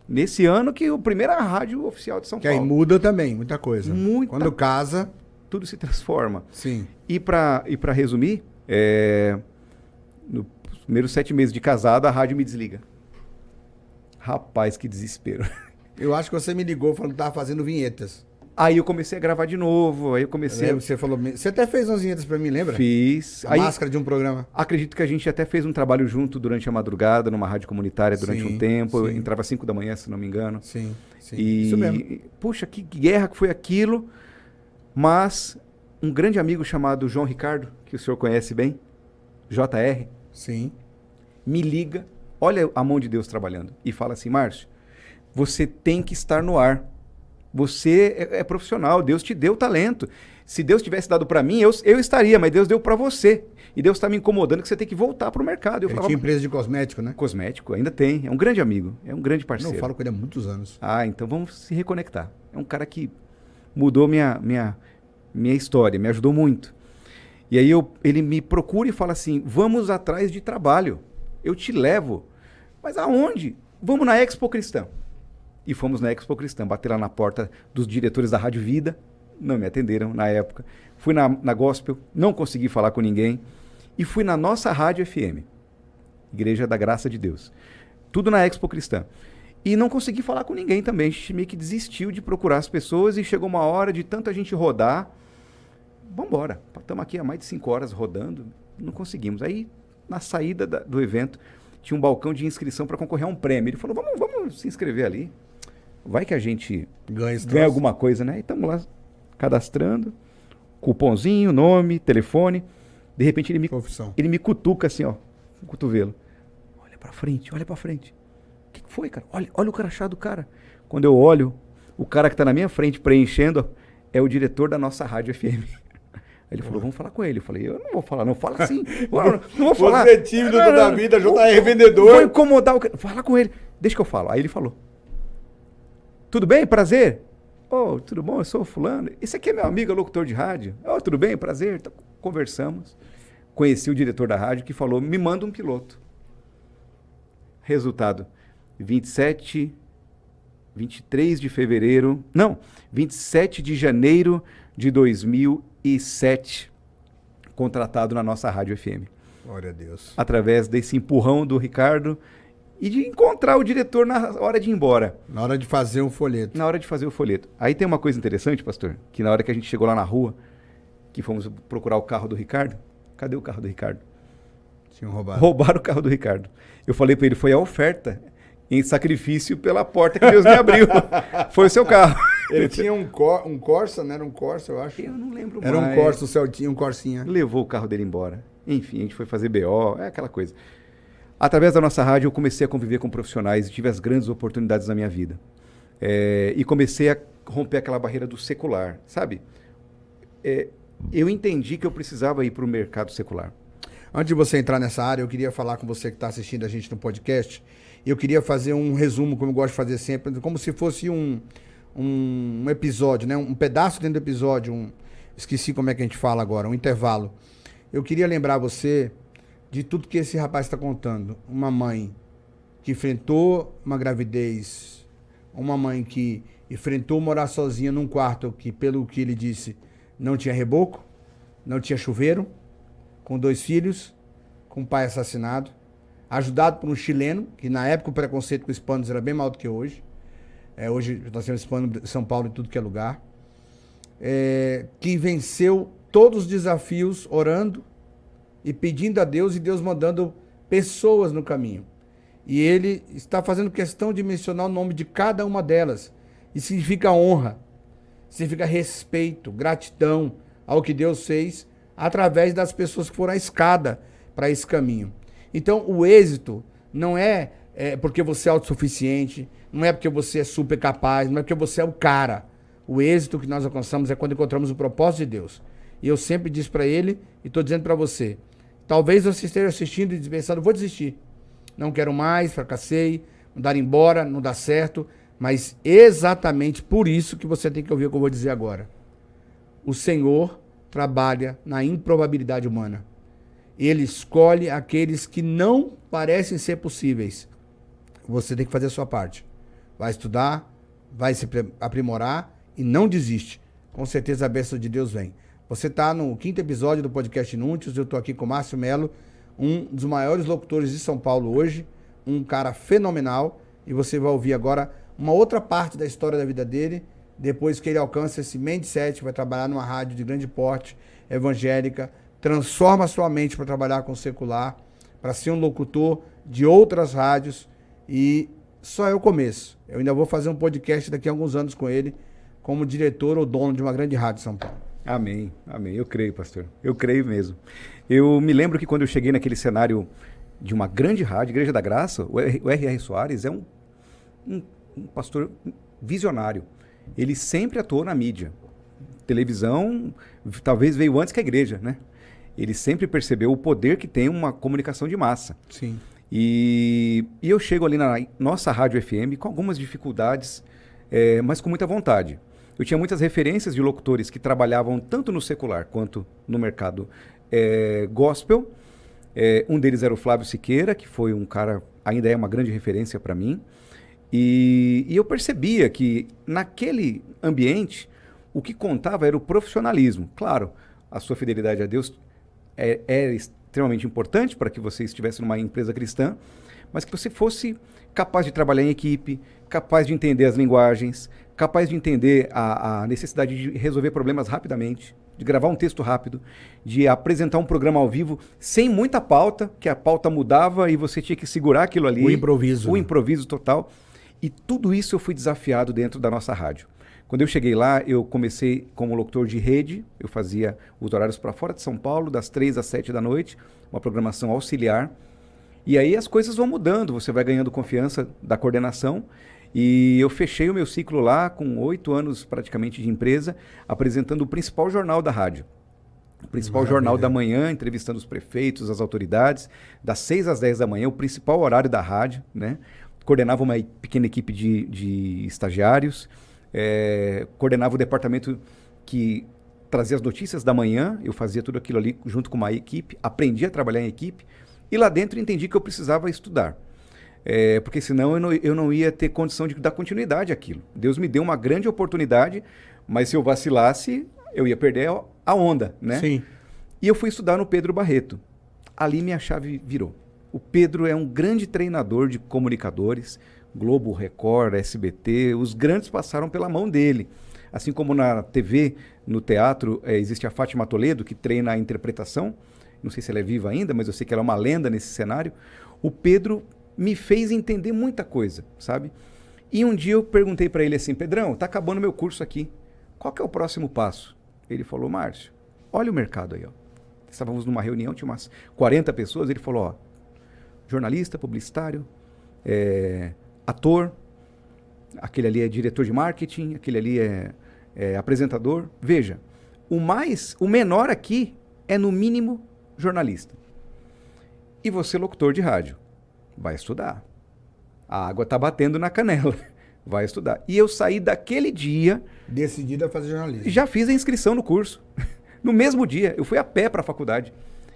Nesse ano que a primeira rádio oficial de São Paulo. Que aí muda também, muita coisa. Quando casa... Tudo se transforma. Sim. E pra resumir, nos primeiros 7 meses de casado, a rádio me desliga. Rapaz, que desespero. Eu acho que você me ligou falando que estava fazendo vinhetas. Aí eu comecei a gravar de novo, aí eu comecei... Você falou... Você até fez umas vinhetas pra mim, lembra? Fiz. A máscara de um programa. Acredito que a gente até fez um trabalho junto durante a madrugada, numa rádio comunitária durante um tempo. Eu entrava às 5 da manhã, se não me engano. Sim, sim. Isso mesmo. Puxa, que guerra que foi aquilo. Mas um grande amigo chamado João Ricardo, que o senhor conhece bem, JR, sim, me liga, olha a mão de Deus trabalhando, e fala assim: Márcio, você tem que estar no ar. Você é profissional, Deus te deu talento. Se Deus tivesse dado para mim, eu estaria, mas Deus deu para você. E Deus está me incomodando que você tem que voltar para o mercado. Ele tinha empresa de cosmético, né? Cosmético, ainda tem. É um grande amigo, é um grande parceiro. Eu falo com ele há muitos anos. Ah, então vamos se reconectar. É um cara que mudou minha história, me ajudou muito. E aí ele me procura e fala assim: vamos atrás de trabalho. Eu te levo. Mas aonde? Vamos na Expo Cristã. E fomos na Expo Cristã, bater lá na porta dos diretores da Rádio Vida, não me atenderam na época. Fui na Gospel, não consegui falar com ninguém. E fui na nossa Rádio FM, Igreja da Graça de Deus. Tudo na Expo Cristã. E não consegui falar com ninguém também. A gente meio que desistiu de procurar as pessoas e chegou uma hora de tanta gente rodar. Vamos embora. Estamos aqui há mais de 5 horas rodando, não conseguimos. Aí, na saída do evento, tinha um balcão de inscrição para concorrer a um prêmio. Ele falou: vamos se inscrever ali. Vai que a gente ganha alguma coisa, né? E estamos lá cadastrando, cupomzinho, nome, telefone. De repente ele me cutuca assim, ó, o cotovelo. Olha pra frente, olha pra frente. O que foi, cara? Olha o crachá do cara. Quando eu olho, o cara que tá na minha frente preenchendo é o diretor da nossa Rádio FM. Aí ele falou: vamos falar com ele. Eu falei: eu não vou falar, não fala assim. Não vou falar. Você é tímido da vida, JR vendedor. Vou incomodar o cara. Fala com ele. Deixa que eu falo. Aí ele falou: tudo bem? Prazer? Oh, tudo bom? Eu sou o fulano. Esse aqui é meu amigo, locutor de rádio. Oh, tudo bem? Prazer. Então, conversamos. Conheci o diretor da rádio que falou: me manda um piloto. Resultado: 27 23 de fevereiro, não, 27 de janeiro de 2007, contratado na nossa Rádio FM. Glória a Deus. Através desse empurrão do Ricardo e de encontrar o diretor na hora de ir embora. Na hora de fazer um folheto. Na hora de fazer o folheto. Aí tem uma coisa interessante, pastor, que na hora que a gente chegou lá na rua, que fomos procurar o carro do Ricardo, cadê o carro do Ricardo? Tinham roubado. Roubaram o carro do Ricardo. Eu falei para ele: foi a oferta em sacrifício pela porta que Deus me abriu. Foi o seu carro. Ele tinha um Corsa, não era um Corsa, eu acho? Eu não lembro mais. Era um Corsa, o Celtinha, um Corsinha. Levou o carro dele embora. Enfim, a gente foi fazer BO, aquela coisa. Através da nossa rádio, eu comecei a conviver com profissionais e tive as grandes oportunidades na minha vida. E comecei a romper aquela barreira do secular, sabe? Eu entendi que eu precisava ir para o mercado secular. Antes de você entrar nessa área, eu queria falar com você que está assistindo a gente no podcast Eu queria fazer um resumo, como eu gosto de fazer sempre, como se fosse um episódio, né? Um pedaço dentro do episódio, esqueci como é que a gente fala agora, um intervalo. Eu queria lembrar você de tudo que esse rapaz está contando. Uma mãe que enfrentou uma gravidez, uma mãe que enfrentou morar sozinha num quarto que, pelo que ele disse, não tinha reboco, não tinha chuveiro, com 2 filhos, com o pai assassinado, ajudado por um chileno, que na época o preconceito com hispanos era bem maior do que hoje. Hoje nós temos hispano em São Paulo em tudo que é lugar. Que venceu todos os desafios orando e pedindo a Deus, e Deus mandando pessoas no caminho. E ele está fazendo questão de mencionar o nome de cada uma delas. E significa honra, significa respeito, gratidão ao que Deus fez através das pessoas que foram a escada para esse caminho. Então, o êxito não é porque você é autossuficiente, não é porque você é super capaz, não é porque você é o cara. O êxito que nós alcançamos é quando encontramos o propósito de Deus. E eu sempre disse para ele, e estou dizendo para você, talvez você esteja assistindo e pensando, vou desistir. Não quero mais, fracassei, mandar embora, não dá certo. Mas exatamente por isso que você tem que ouvir o que eu vou dizer agora. O Senhor trabalha na improbabilidade humana. Ele escolhe aqueles que não parecem ser possíveis. Você tem que fazer a sua parte. Vai estudar, vai se aprimorar e não desiste. Com certeza a bênção de Deus vem. Você está no 5º episódio do podcast Inúteis. Eu estou aqui com o Márcio Melo, um dos maiores locutores de São Paulo hoje, um cara fenomenal. E você vai ouvir agora uma outra parte da história da vida dele, depois que ele alcança esse mindset, vai trabalhar numa rádio de grande porte, evangélica, transforma a sua mente para trabalhar com o secular, para ser um locutor de outras rádios, e só é o começo. Eu ainda vou fazer um podcast daqui a alguns anos com ele, como diretor ou dono de uma grande rádio de São Paulo. Amém, amém. Eu creio, pastor. Eu creio mesmo. Eu me lembro que quando eu cheguei naquele cenário de uma grande rádio, Igreja da Graça, o R.R. Soares é um pastor visionário. Ele sempre atuou na mídia. Televisão, talvez veio antes que a igreja, né? Ele sempre percebeu o poder que tem uma comunicação de massa. Sim. E eu chego ali na nossa rádio FM com algumas dificuldades, mas com muita vontade. Eu tinha muitas referências de locutores que trabalhavam tanto no secular quanto no mercado gospel. Um deles era o Flávio Siqueira, que foi um cara, ainda é uma grande referência para mim. E eu percebia que naquele ambiente o que contava era o profissionalismo. Claro, a sua fidelidade a Deus é extremamente importante para que você estivesse numa empresa cristã, mas que você fosse capaz de trabalhar em equipe, capaz de entender as linguagens, capaz de entender a necessidade de resolver problemas rapidamente, de gravar um texto rápido, de apresentar um programa ao vivo sem muita pauta, que a pauta mudava e você tinha que segurar aquilo ali. O improviso. O improviso total. E tudo isso eu fui desafiado dentro da nossa rádio. Quando eu cheguei lá, eu comecei como locutor de rede, eu fazia os horários para fora de São Paulo, das 3 às 7 da noite, uma programação auxiliar. E aí as coisas vão mudando, você vai ganhando confiança da coordenação. E eu fechei o meu ciclo lá com 8 anos praticamente de empresa, apresentando o principal jornal da rádio. O principal jornal da manhã, entrevistando os prefeitos, as autoridades, das 6 às 10 da manhã, o principal horário da rádio, né? Coordenava uma pequena equipe de estagiários, coordenava o departamento que trazia as notícias da manhã, eu fazia tudo aquilo ali junto com uma equipe, aprendi a trabalhar em equipe, e lá dentro entendi que eu precisava estudar. Porque senão eu não ia ter condição de dar continuidade àquilo. Deus me deu uma grande oportunidade, mas se eu vacilasse, eu ia perder a onda, né? Sim. E eu fui estudar no Pedro Barreto. Ali minha chave virou. O Pedro é um grande treinador de comunicadores, Globo, Record, SBT, os grandes passaram pela mão dele. Assim como na TV, no teatro, existe a Fátima Toledo, que treina a interpretação. Não sei se ela é viva ainda, mas eu sei que ela é uma lenda nesse cenário. O Pedro me fez entender muita coisa, sabe? E um dia eu perguntei para ele assim, Pedrão, tá acabando meu curso aqui. Qual que é o próximo passo? Ele falou, Márcio, olha o mercado aí, ó. Estávamos numa reunião, tinha umas 40 pessoas, ele falou, ó, jornalista, publicitário, ator, aquele ali é diretor de marketing, aquele ali é apresentador. Veja, o menor aqui é no mínimo jornalista. E você, locutor de rádio, vai estudar. A água tá batendo na canela. Vai estudar. E eu saí daquele dia... Decidido a fazer jornalismo. Já fiz a inscrição no curso. No mesmo dia, eu fui a pé para a faculdade.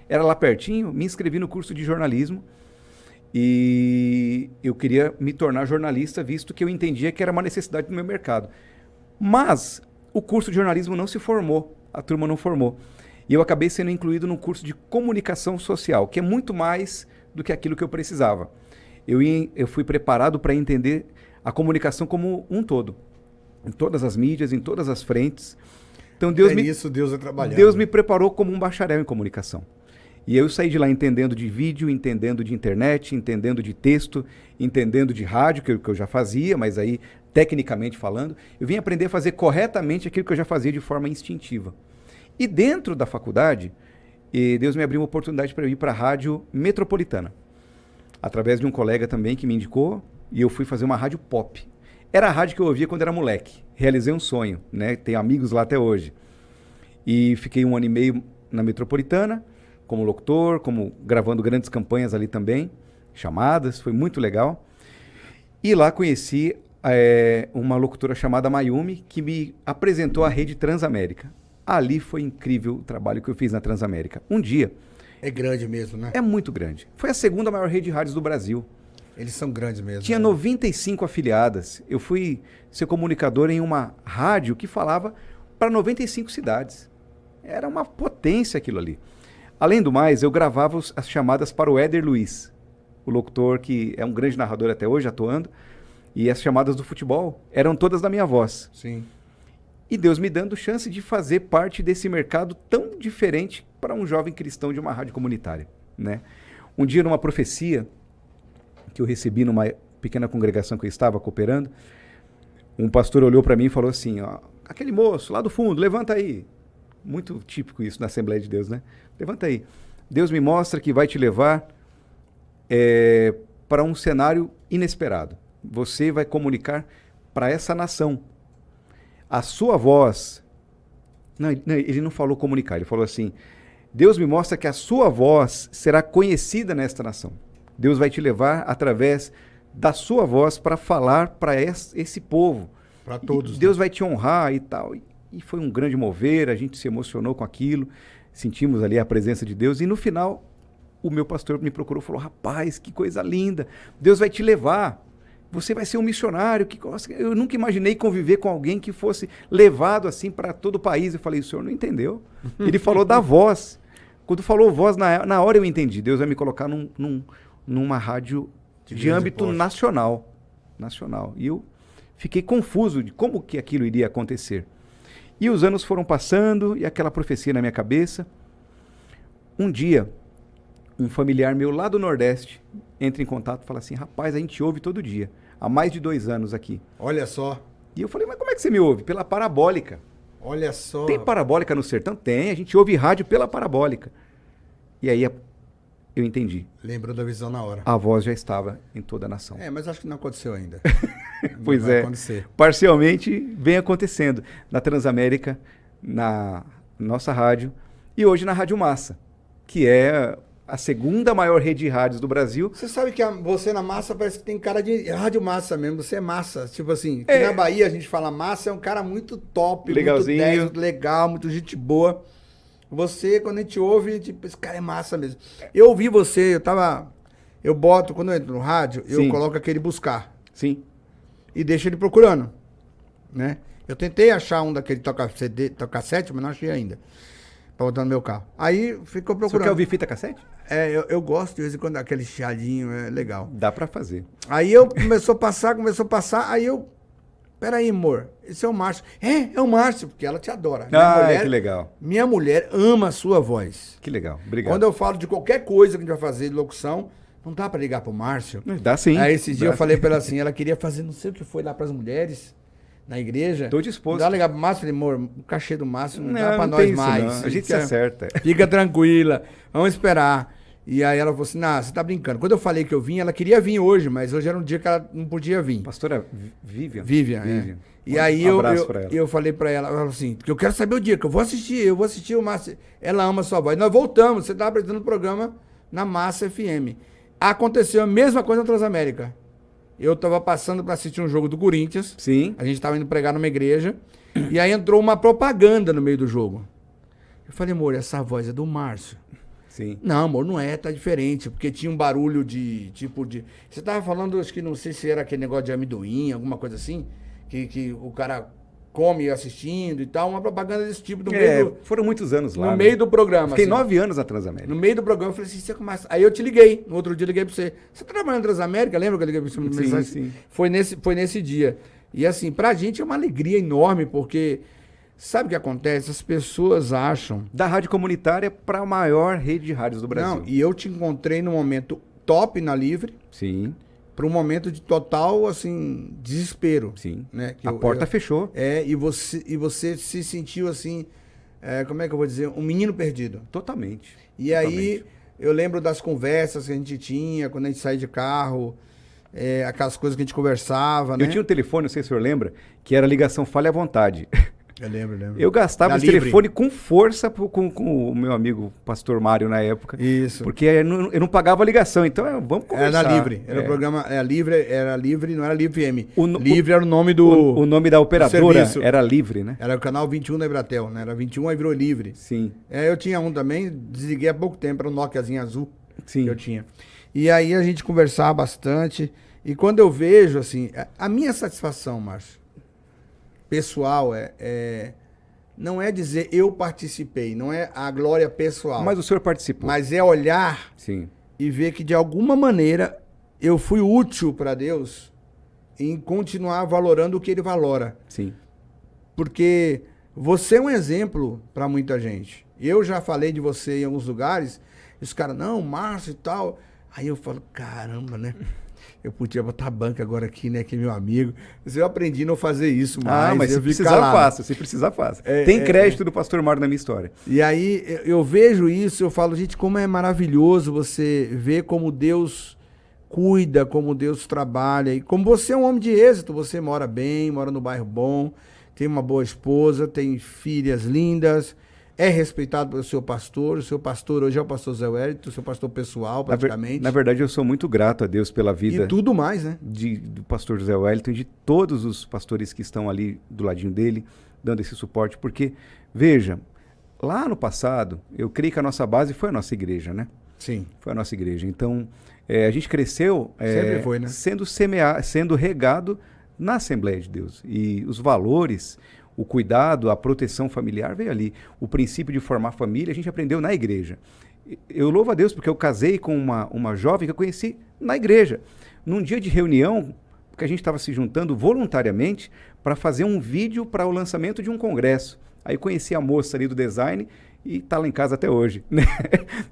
Era lá pertinho, me inscrevi no curso de jornalismo. E eu queria me tornar jornalista, visto que eu entendia que era uma necessidade do meu mercado. Mas o curso de jornalismo não se formou, a turma não formou. E eu acabei sendo incluído num curso de comunicação social, que é muito mais do que aquilo que eu precisava. Eu fui preparado para entender a comunicação como um todo, em todas as mídias, em todas as frentes. Então Deus Deus é trabalhando. Deus me preparou como um bacharel em comunicação. E eu saí de lá entendendo de vídeo, entendendo de internet, entendendo de texto, entendendo de rádio, que eu já fazia, mas aí, tecnicamente falando, eu vim aprender a fazer corretamente aquilo que eu já fazia de forma instintiva. E dentro da faculdade, Deus me abriu uma oportunidade para eu ir para a Rádio Metropolitana, através de um colega também que me indicou, e eu fui fazer uma rádio pop. Era a rádio que eu ouvia quando era moleque. Realizei um sonho, né? Tenho amigos lá até hoje. E fiquei 1 ano e meio na Metropolitana, como locutor, como gravando grandes campanhas ali também, chamadas, foi muito legal. E lá conheci uma locutora chamada Mayumi, que me apresentou a rede Transamérica. Ali foi incrível o trabalho que eu fiz na Transamérica. Um dia... É grande mesmo, né? É muito grande. Foi a segunda maior rede de rádios do Brasil. Eles são grandes mesmo. Tinha 95 afiliadas. Eu fui ser comunicador em uma rádio que falava para 95 cidades. Era uma potência aquilo ali. Além do mais, eu gravava as chamadas para o Éder Luiz, o locutor que é um grande narrador até hoje, atuando. E as chamadas do futebol eram todas da minha voz. Sim. E Deus me dando chance de fazer parte desse mercado tão diferente para um jovem cristão de uma rádio comunitária, né? Um dia, numa profecia que eu recebi numa pequena congregação que eu estava cooperando, um pastor olhou para mim e falou assim, ó, aquele moço lá do fundo, levanta aí. Muito típico isso na Assembleia de Deus, né? Levanta aí. Deus me mostra que vai te levar para um cenário inesperado. Você vai comunicar para essa nação. A sua voz... Não, ele não falou comunicar, ele falou assim, Deus me mostra que a sua voz será conhecida nesta nação. Deus vai te levar através da sua voz para falar para esse povo. Para todos. Deus vai te honrar e tal. E foi um grande mover, a gente se emocionou com aquilo, sentimos ali a presença de Deus. E no final, o meu pastor me procurou e falou, rapaz, que coisa linda, Deus vai te levar. Você vai ser um missionário. Eu nunca imaginei conviver com alguém que fosse levado assim para todo o país. Eu falei, o senhor não entendeu. Ele falou da voz. Quando falou voz, na hora eu entendi. Deus vai me colocar numa rádio de âmbito nacional. E eu fiquei confuso de como que aquilo iria acontecer. E os anos foram passando e aquela profecia na minha cabeça. Um dia, um familiar meu lá do Nordeste entra em contato e fala assim, rapaz, a gente ouve todo dia, há mais de 2 anos aqui. Olha só. E eu falei, mas como é que você me ouve? Pela parabólica. Olha só. Tem parabólica no sertão? Tem, a gente ouve rádio pela parabólica. E aí eu entendi. Lembrou da visão na hora. A voz já estava em toda a nação. Mas acho que não aconteceu ainda. Pois vai é. Acontecer. Parcialmente vem acontecendo. Na Transamérica, na nossa rádio e hoje na Rádio Massa, que é a segunda maior rede de rádios do Brasil. Você sabe que você na Massa parece que tem cara de rádio massa mesmo. Você é massa. Tipo assim, aqui na Bahia a gente fala Massa, é um cara muito top, legalzinho, muito 10, muito legal, muito gente boa. Você, quando a gente ouve, tipo, esse cara é massa mesmo. Eu ouvi você, eu boto, quando eu entro no rádio, eu coloco aquele buscar. Sim. E deixo ele procurando, né? Eu tentei achar um daquele toca-cassete, mas não achei ainda. Pra botar no meu carro. Aí ficou procurando. Você quer ouvir fita cassete? Eu gosto de vez em quando, aquele chiadinho, é legal. Dá pra fazer. Aí começou a passar, aí eu... Peraí, amor, esse é o Márcio. É o Márcio, porque ela te adora. Que legal. Minha mulher ama a sua voz. Que legal, obrigado. Quando eu falo de qualquer coisa que a gente vai fazer de locução, não dá pra ligar pro Márcio? Dá sim. Aí esse dia eu falei pra ela assim, ela queria fazer não sei o que foi lá pras mulheres, na igreja. Tô disposto. Dá ligar pro Márcio, falei, amor, o cachê do Márcio não dá pra não nós tem mais. Isso, não. A gente se acerta. Fica tranquila, vamos esperar. E aí ela falou assim, você tá brincando. Quando eu falei que eu vim, ela queria vir hoje, mas hoje era um dia que ela não podia vir. Pastora Vivian. É. E aí eu falei pra ela, ela falou assim, porque eu quero saber o dia, que eu vou assistir o Massa. Ela ama a sua voz. Nós voltamos, você tá apresentando o programa na Massa FM. Aconteceu a mesma coisa na Transamérica. eu tava passando para assistir um jogo do Corinthians. Sim. A gente tava indo pregar numa igreja. E aí entrou uma propaganda no meio do jogo. Eu falei, amor, essa voz é do Márcio. Sim. Não, amor, não é, tá diferente. Porque tinha um barulho de, tipo de... Você tava falando, acho que não sei se era aquele negócio de amendoim, alguma coisa assim. Que o cara come assistindo e tal. Uma propaganda desse tipo no meio do... Foram muitos anos lá. No meio do programa. Fiquei assim. 9 anos na Transamérica. No meio do programa, eu falei assim, você começa... Aí eu te liguei, no outro dia eu liguei pra você. Você tá trabalhando na Transamérica? Lembra que eu liguei pra você? Mensagem? Sim. Foi nesse dia. E assim, pra gente é uma alegria enorme, porque... Sabe o que acontece? As pessoas acham... Da rádio comunitária para a maior rede de rádios do Brasil. Não, e eu te encontrei num momento top na Livre, Sim, para um momento de total, assim, desespero. sim. Né? Que A porta fechou. e você se sentiu assim, como é que eu vou dizer? Um menino perdido. Totalmente. E aí, eu lembro das conversas que a gente tinha, quando a gente saía de carro, aquelas coisas que a gente conversava, né? Eu tinha um telefone, não sei se o senhor lembra, que era ligação falha à vontade. Eu lembro. Eu gastava Da esse Livre. telefone com força com o meu amigo pastor Mário na época. Isso. Porque eu não pagava a ligação, então vamos conversar. Era da Livre. Era É. o programa, era Livre, não era Livre M. O Livre era o nome do... O nome da operadora serviço. era Livre, né? Era o canal 21 da Embratel, né? Era 21, aí virou Livre. Sim, Eu tinha um também, desliguei há pouco tempo, era um Nokiazinho azul sim. que eu tinha. E aí a gente conversava bastante. E quando eu vejo, assim, a minha satisfação, Márcio, pessoal, não é dizer eu participei, não é a glória pessoal. Mas o senhor participou. Mas é olhar Sim, e ver que de alguma maneira eu fui útil para Deus em continuar valorando o que ele valora. sim. Porque você é um exemplo para muita gente. Eu já falei de você em alguns lugares, e os caras, não, Márcio e tal. Aí eu falo, caramba, né? Eu podia botar a banca agora aqui, né? Que é meu amigo. Mas eu aprendi a não fazer isso mais. Mas eu se fico precisar, calado. faça. Se precisar, faça. Tem crédito do pastor Mário na minha história. E aí eu vejo isso, eu falo, gente, como é maravilhoso você ver como Deus cuida, como Deus trabalha. E como você é um homem de êxito, você mora bem, mora no bairro bom, tem uma boa esposa, tem filhas lindas, é respeitado pelo seu pastor. O seu pastor hoje é o pastor Zé Wellington, o seu pastor pessoal, praticamente. Na verdade, eu sou muito grato a Deus pela vida E tudo mais, né? do pastor José Wellington e de todos os pastores que estão ali do ladinho dele, dando esse suporte. Porque, veja, lá no passado, eu creio que a nossa base foi a nossa igreja, né? Sim. Foi a nossa igreja. Então, a gente cresceu Sempre foi, né? sendo regado na Assembleia de Deus. E os valores, o cuidado, a proteção familiar veio ali. O princípio de formar família, a gente aprendeu na igreja. Eu louvo a Deus porque eu casei com uma jovem que eu conheci na igreja. Num dia de reunião, porque a gente estava se juntando voluntariamente para fazer um vídeo para o lançamento de um congresso. Aí eu conheci a moça ali do design e está lá em casa até hoje. Né?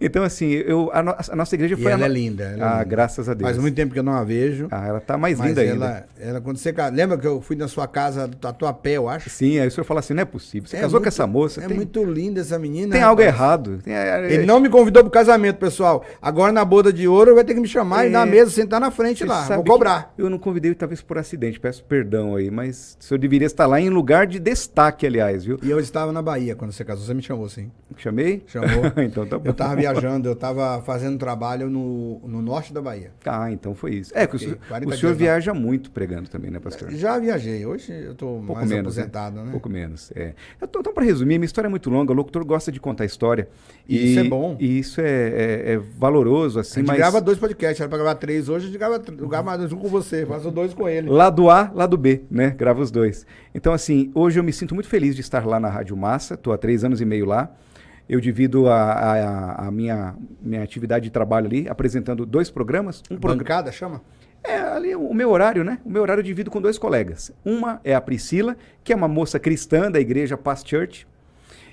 Então, assim, a nossa igreja foi... ela é linda. Ela é linda. Graças a Deus. Faz muito tempo que eu não a vejo. Ela tá mais Mas linda ainda. ela, quando você... Lembra que eu fui na sua casa do Tatuapé, eu acho? Sim, aí o senhor fala assim, não é possível. Você casou com essa moça. Muito linda essa menina. Tem algo rapaz. errado. Ele não me convidou pro casamento, pessoal. Agora na boda de ouro vai ter que me chamar e na mesa, sentar na frente Você lá. sabe Vou cobrar. Eu não convidei, talvez por acidente. Peço perdão aí, mas o senhor deveria estar lá em lugar de destaque, aliás, viu? E eu estava na Bahia quando você casou. Você me chamou, sim. Chamei? Chamou. Então tá bom. Eu tava viajando, eu tava fazendo trabalho no norte da Bahia. Então foi isso. Que Fiquei 40 o senhor dias lá. viaja muito pregando também, né, pastor? Já viajei. Hoje eu tô Pouco mais menos, aposentado, né? Pouco menos, Então, para resumir, minha história é muito longa, o locutor gosta de contar história. E isso é bom. E isso é valoroso, assim, A gente mas... grava 2 podcasts, era pra gravar 3. Hoje a gente grava mais um com você, faço 2 com ele. Lado A, lado B, né? Grava os dois. Então, assim, hoje eu me sinto muito feliz de estar lá na Rádio Massa, estou há 3 anos e meio lá. Eu divido a minha atividade de trabalho ali, apresentando 2 programas. Bancada, chama? Ali o meu horário, né? O meu horário eu divido com 2 colegas. Uma é a Priscila, que é uma moça cristã da igreja Paz Church.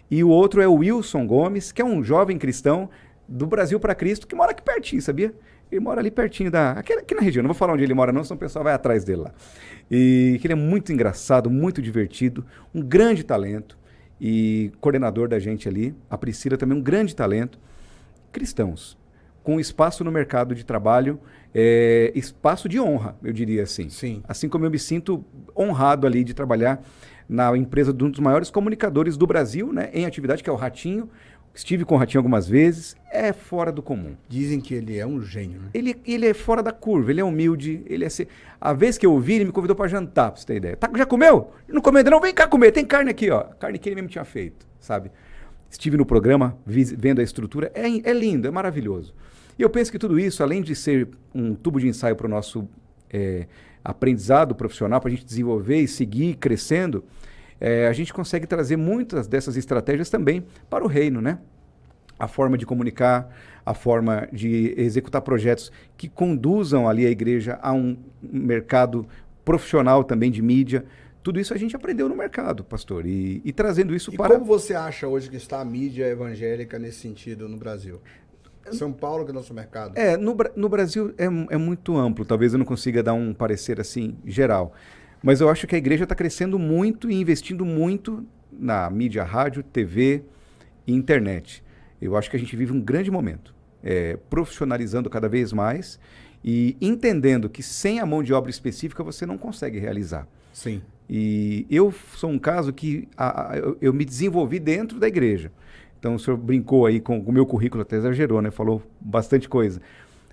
E o outro é o Wilson Gomes, que é um jovem cristão do Brasil para Cristo, que mora aqui pertinho, sabia? Ele mora ali pertinho aqui na região. Não vou falar onde ele mora não, senão o pessoal vai atrás dele lá. E que ele é muito engraçado, muito divertido, um grande talento. E coordenador da gente ali, a Priscila também um grande talento, cristãos, com espaço no mercado de trabalho, espaço de honra, eu diria assim. Sim. Assim como eu me sinto honrado ali de trabalhar na empresa de um dos maiores comunicadores do Brasil, né, em atividade, que é o Ratinho. Estive com o Ratinho algumas vezes, é fora do comum. Dizem que ele é um gênio, né? Ele é fora da curva, ele é humilde, ele é... A vez que eu ouvi, ele me convidou para jantar, pra você ter ideia. Tá, já comeu? Não comeu ainda não? Vem cá comer, tem carne aqui, ó. Carne que ele mesmo tinha feito, sabe? Estive no programa, vendo a estrutura, é lindo, é maravilhoso. E eu penso que tudo isso, além de ser um tubo de ensaio para o nosso aprendizado profissional, para a gente desenvolver e seguir crescendo, a gente consegue trazer muitas dessas estratégias também para o reino, né? A forma de comunicar, a forma de executar projetos que conduzam ali a igreja a um mercado profissional também de mídia. Tudo isso a gente aprendeu no mercado, pastor, e trazendo isso para... como você acha hoje que está a mídia evangélica nesse sentido no Brasil? São Paulo, que é o nosso mercado. No Brasil é muito amplo, talvez eu não consiga dar um parecer assim geral. Mas eu acho que a igreja está crescendo muito e investindo muito na mídia, rádio, TV e internet. Eu acho que a gente vive um grande momento, profissionalizando cada vez mais e entendendo que sem a mão de obra específica você não consegue realizar. Sim. E eu sou um caso que eu me desenvolvi dentro da igreja. Então o senhor brincou aí com o meu currículo, até exagerou, né? Falou bastante coisa.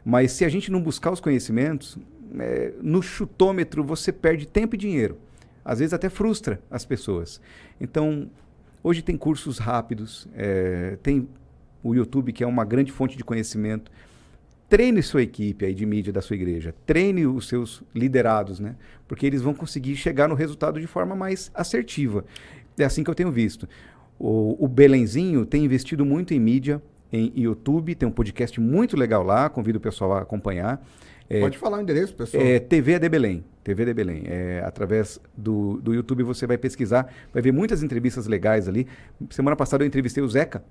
Mas se a gente não buscar os conhecimentos, no chutômetro você perde tempo e dinheiro. Às vezes até frustra as pessoas. Então, hoje tem cursos rápidos, tem o YouTube, que é uma grande fonte de conhecimento. Treine sua equipe aí de mídia da sua igreja. Treine os seus liderados, né? Porque eles vão conseguir chegar no resultado de forma mais assertiva. É assim que eu tenho visto. O Belenzinho tem investido muito em mídia, em YouTube, tem um podcast muito legal lá, convido o pessoal a acompanhar. Pode falar o endereço, pessoal. TV de Belém. TV de Belém. Através do YouTube você vai pesquisar, vai ver muitas entrevistas legais ali. Semana passada eu entrevistei o Zeca,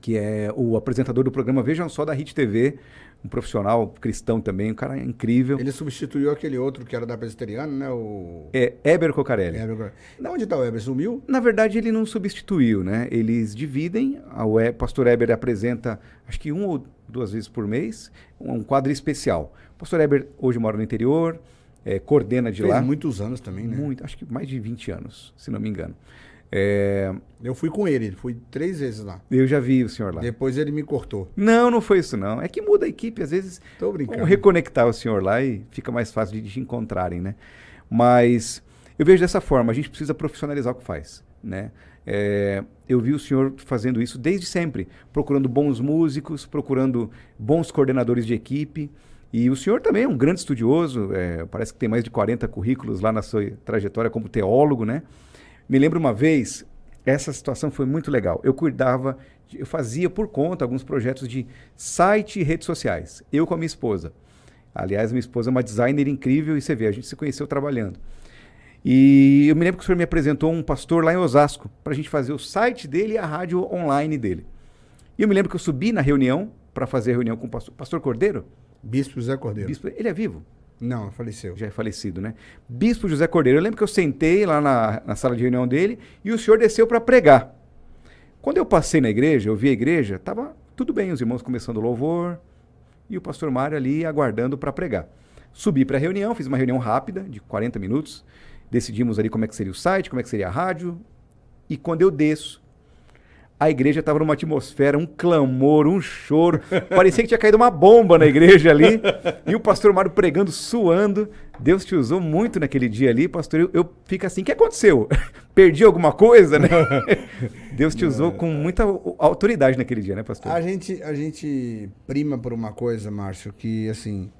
que é o apresentador do programa Vejam Só da Hit TV, um profissional cristão também, um cara incrível. Ele substituiu aquele outro que era da Presbiteriana, né? Éber Cocarelli. Onde está o Éber? Sumiu? Na verdade, ele não substituiu, né? Eles dividem, o pastor Éber apresenta, acho que 1 ou 2 vezes por mês, um quadro especial. O pastor Éber hoje mora no interior, coordena de lá. Fez muitos anos também, né? Muito, acho que mais de 20 anos, se não me engano. Eu fui com ele fui 3 vezes lá. Eu já vi o senhor lá. Depois ele me cortou. Não foi isso não. É que muda a equipe, às vezes. Tô brincando. Vamos reconectar o senhor lá e fica mais fácil de te encontrarem, né? Mas eu vejo dessa forma, a gente precisa profissionalizar o que faz, né? Eu vi o senhor fazendo isso desde sempre, procurando bons músicos, procurando bons coordenadores de equipe. E o senhor também é um grande estudioso, parece que tem mais de 40 currículos lá na sua trajetória como teólogo, né? Me lembro uma vez, essa situação foi muito legal. Eu fazia por conta alguns projetos de site e redes sociais. Eu com a minha esposa. Aliás, minha esposa é uma designer incrível e você vê, a gente se conheceu trabalhando. E eu me lembro que o senhor me apresentou um pastor lá em Osasco para a gente fazer o site dele e a rádio online dele. E eu me lembro que eu subi na reunião para fazer a reunião com o pastor Cordeiro. Bispo José Cordeiro. Ele é vivo? Não, faleceu. Já é falecido, né? Bispo José Cordeiro. Eu lembro que eu sentei lá na sala de reunião dele e o senhor desceu para pregar. Quando eu passei na igreja, eu vi a igreja, estava tudo bem, os irmãos começando o louvor e o pastor Mário ali aguardando para pregar. Subi para a reunião, fiz uma reunião rápida, de 40 minutos, decidimos ali como é que seria o site, como é que seria a rádio, e quando eu desço, a igreja estava numa atmosfera, um clamor, um choro. Parecia que tinha caído uma bomba na igreja ali. E o pastor Mário pregando, suando. Deus te usou muito naquele dia ali, pastor. Eu fico assim, o que aconteceu? Perdi alguma coisa, né? Deus te usou com muita autoridade naquele dia, né, pastor? A gente prima por uma coisa, Márcio, que assim,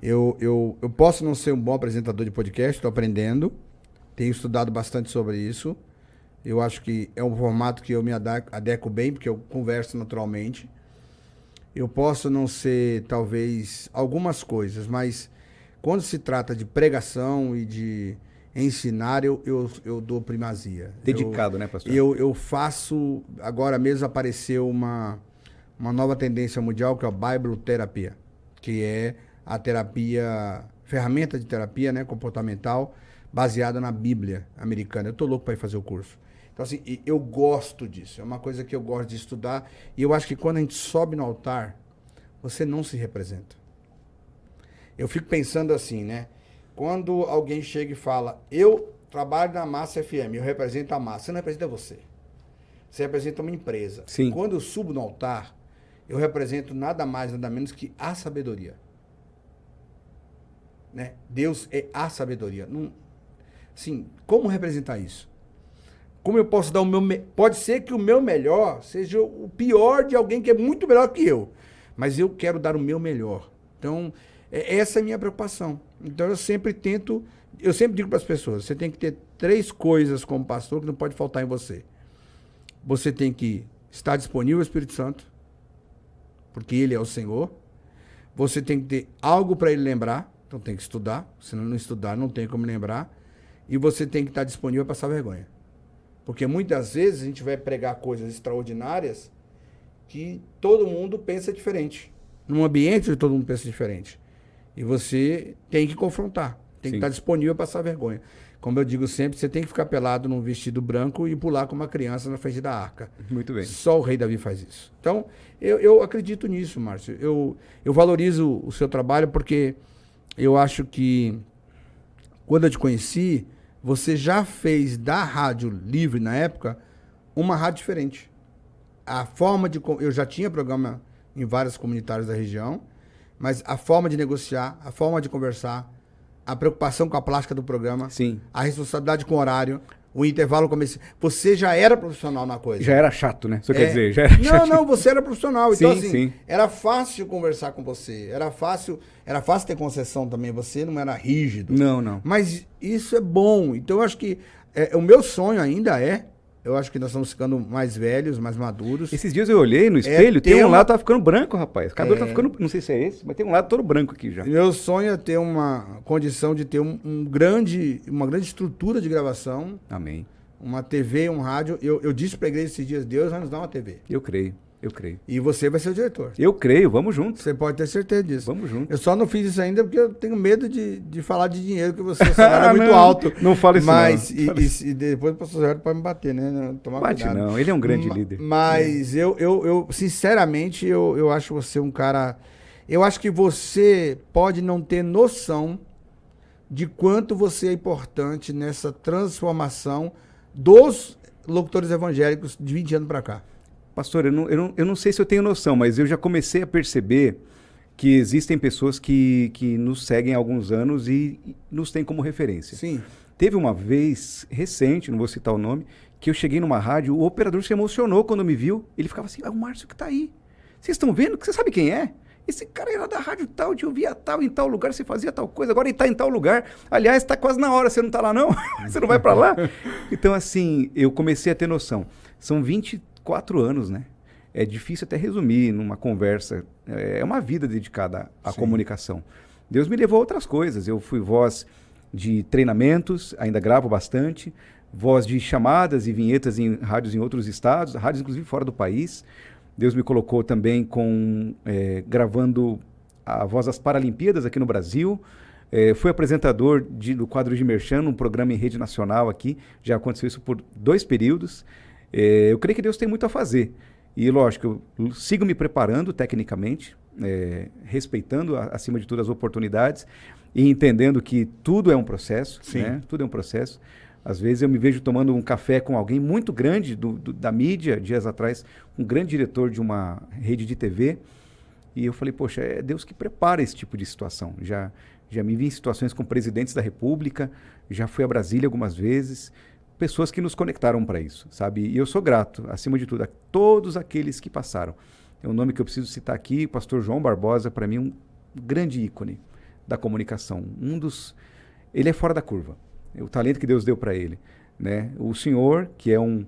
eu posso não ser um bom apresentador de podcast, estou aprendendo. Tenho estudado bastante sobre isso. Eu acho que é um formato que eu me adequo bem, porque eu converso naturalmente. Eu posso não ser, talvez, algumas coisas, mas quando se trata de pregação e de ensinar, eu dou primazia. Dedicado, né, pastor? Eu faço... Agora mesmo apareceu uma nova tendência mundial, que é a Bibloterapia, que é a terapia, ferramenta de terapia, né, comportamental, baseada na Bíblia americana. Eu tô louco para ir fazer o curso. Então, assim, eu gosto disso. É uma coisa que eu gosto de estudar. E eu acho que quando a gente sobe no altar, você não se representa. Eu fico pensando assim, né? Quando alguém chega e fala, eu trabalho na Massa FM, eu represento a massa. Você não representa você. você representa uma empresa. Sim. Quando eu subo no altar, eu represento nada mais, nada menos que a sabedoria. Né? Deus é a sabedoria. Não, assim, como representar isso? Como eu posso dar o meu... Pode ser que o meu melhor seja o pior de alguém que é muito melhor que eu. Mas eu quero dar o meu melhor. Então, essa é a minha preocupação. Então, eu sempre tento... Eu sempre digo para as pessoas, você tem que ter 3 coisas como pastor que não pode faltar em você. Você tem que estar disponível ao Espírito Santo, porque ele é o Senhor. Você tem que ter algo para ele lembrar, então tem que estudar. Se não estudar, não tem como lembrar. E você tem que estar disponível a passar vergonha. Porque muitas vezes a gente vai pregar coisas extraordinárias que todo mundo pensa diferente. Num ambiente onde todo mundo pensa diferente. E você tem que confrontar. Tem que estar disponível a passar vergonha. Como eu digo sempre, você tem que ficar pelado num vestido branco e pular como uma criança na frente da arca. Muito bem. Só o rei Davi faz isso. Então, eu acredito nisso, Márcio. Eu valorizo o seu trabalho porque eu acho que quando eu te conheci, você já fez da Rádio Livre, na época, uma rádio diferente. A forma de... Eu já tinha programa em várias comunitárias da região, mas a forma de negociar, a forma de conversar, a preocupação com a plástica do programa, Sim. a responsabilidade com o horário, o intervalo comercial. Você já era profissional na coisa. Já era chato, né? Você quer dizer, já era chato. Não, você era profissional. Então, Sim, assim, sim. era fácil conversar com você. Era fácil ter concessão também. Você não era rígido. Não. Mas isso é bom. Então, eu acho que o meu sonho ainda eu acho que nós estamos ficando mais velhos, mais maduros. Esses dias eu olhei no espelho, tem ter um uma- lado que tá ficando branco, rapaz. O cabelo tá ficando, não sei se é esse, mas tem um lado todo branco aqui já. Meu sonho é ter uma condição de ter uma grande estrutura de gravação, Amém. uma TV, um rádio. Eu disse para a igreja esses dias, Deus vai nos dar uma TV. Eu creio. E você vai ser o diretor. Eu creio, vamos juntos. Você pode ter certeza disso. Vamos juntos. Eu só não fiz isso ainda porque eu tenho medo de falar de dinheiro, que você salário é muito Não, alto. não fala isso mas, não. E depois o pastor Zé pode me bater, né? Tomar Bate cuidado. não, ele é um grande líder. Mas eu sinceramente, eu acho você um cara... Eu acho que você pode não ter noção de quanto você é importante nessa transformação dos locutores evangélicos de 20 anos para cá. Pastor, eu não sei se eu tenho noção, mas eu já comecei a perceber que existem pessoas que nos seguem há alguns anos e nos têm como referência. Sim. Teve uma vez, recente, não vou citar o nome, que eu cheguei numa rádio, o operador se emocionou quando me viu. Ele ficava assim, o Márcio que tá aí. Vocês estão vendo? Você sabe quem é? Esse cara era da rádio tal, te ouvia tal, em tal lugar, você fazia tal coisa, agora ele tá em tal lugar. Aliás, tá quase na hora, você não tá lá não? Você não vai para lá? Então, assim, eu comecei a ter noção. São 24 anos, né? É difícil até resumir numa conversa. É uma vida dedicada à comunicação. Deus me levou a outras coisas. Eu fui voz de treinamentos, ainda gravo bastante, voz de chamadas e vinhetas em rádios em outros estados, rádios inclusive fora do país. Deus me colocou também gravando a voz das Paralimpíadas aqui no Brasil. Fui apresentador do quadro de Merchan, um programa em rede nacional aqui. Já aconteceu isso por 2 períodos. Eu creio que Deus tem muito a fazer. E, lógico, eu sigo me preparando tecnicamente, respeitando, acima de tudo, as oportunidades e entendendo que tudo é um processo. Né? Tudo é um processo. Às vezes eu me vejo tomando um café com alguém muito grande da mídia, dias atrás, um grande diretor de uma rede de TV, e eu falei, poxa, é Deus que prepara esse tipo de situação. Já me vi em situações com presidentes da República, já fui a Brasília algumas vezes, pessoas que nos conectaram para isso, sabe? E eu sou grato, acima de tudo, a todos aqueles que passaram. É um nome que eu preciso citar aqui, pastor João Barbosa, para mim um grande ícone da comunicação. Ele é fora da curva. O talento que Deus deu para ele, né? O senhor, que é um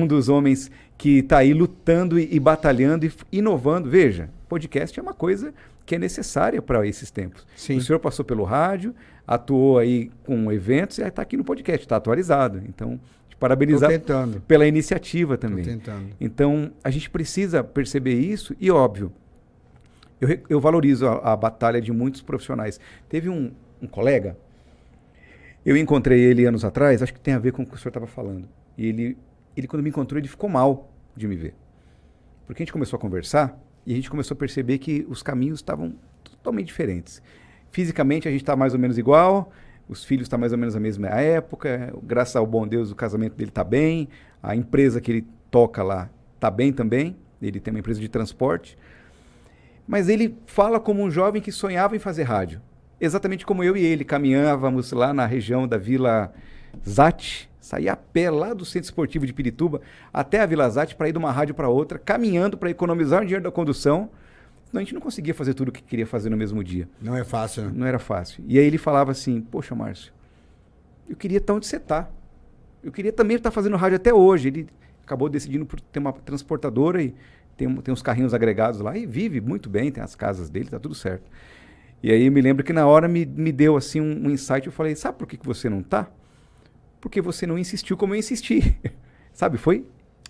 dos homens que está aí lutando e batalhando e inovando. Veja, podcast é uma coisa que é necessária para esses tempos. Sim. O senhor passou pelo rádio, atuou aí com eventos e está aqui no podcast, está atualizado. Então, te parabenizar pela iniciativa também. Tô tentando. Então, a gente precisa perceber isso e, óbvio, eu valorizo a batalha de muitos profissionais. Teve um colega... Eu encontrei ele anos atrás, acho que tem a ver com o que o senhor estava falando. E ele, quando me encontrou, ele ficou mal de me ver. Porque a gente começou a conversar e a gente começou a perceber que os caminhos estavam totalmente diferentes. Fisicamente, a gente está mais ou menos igual, os filhos estão mais ou menos na mesma época, graças ao bom Deus, o casamento dele está bem, a empresa que ele toca lá está bem também, ele tem uma empresa de transporte, mas ele fala como um jovem que sonhava em fazer rádio. Exatamente como eu e ele caminhávamos lá na região da Vila Zate, saía a pé lá do Centro Esportivo de Pirituba até a Vila Zate para ir de uma rádio para outra, caminhando para economizar o dinheiro da condução. Então a gente não conseguia fazer tudo o que queria fazer no mesmo dia. Não é fácil, né? Não era fácil. E aí ele falava assim, poxa, Márcio, eu queria estar onde você está. Eu queria também estar fazendo rádio até hoje. Ele acabou decidindo por ter uma transportadora e tem uns carrinhos agregados lá e vive muito bem, tem as casas dele, tá tudo certo. E aí eu me lembro que na hora me deu assim um insight, eu falei, sabe por que você não tá? Porque você não insistiu como eu insisti. Sabe, foi?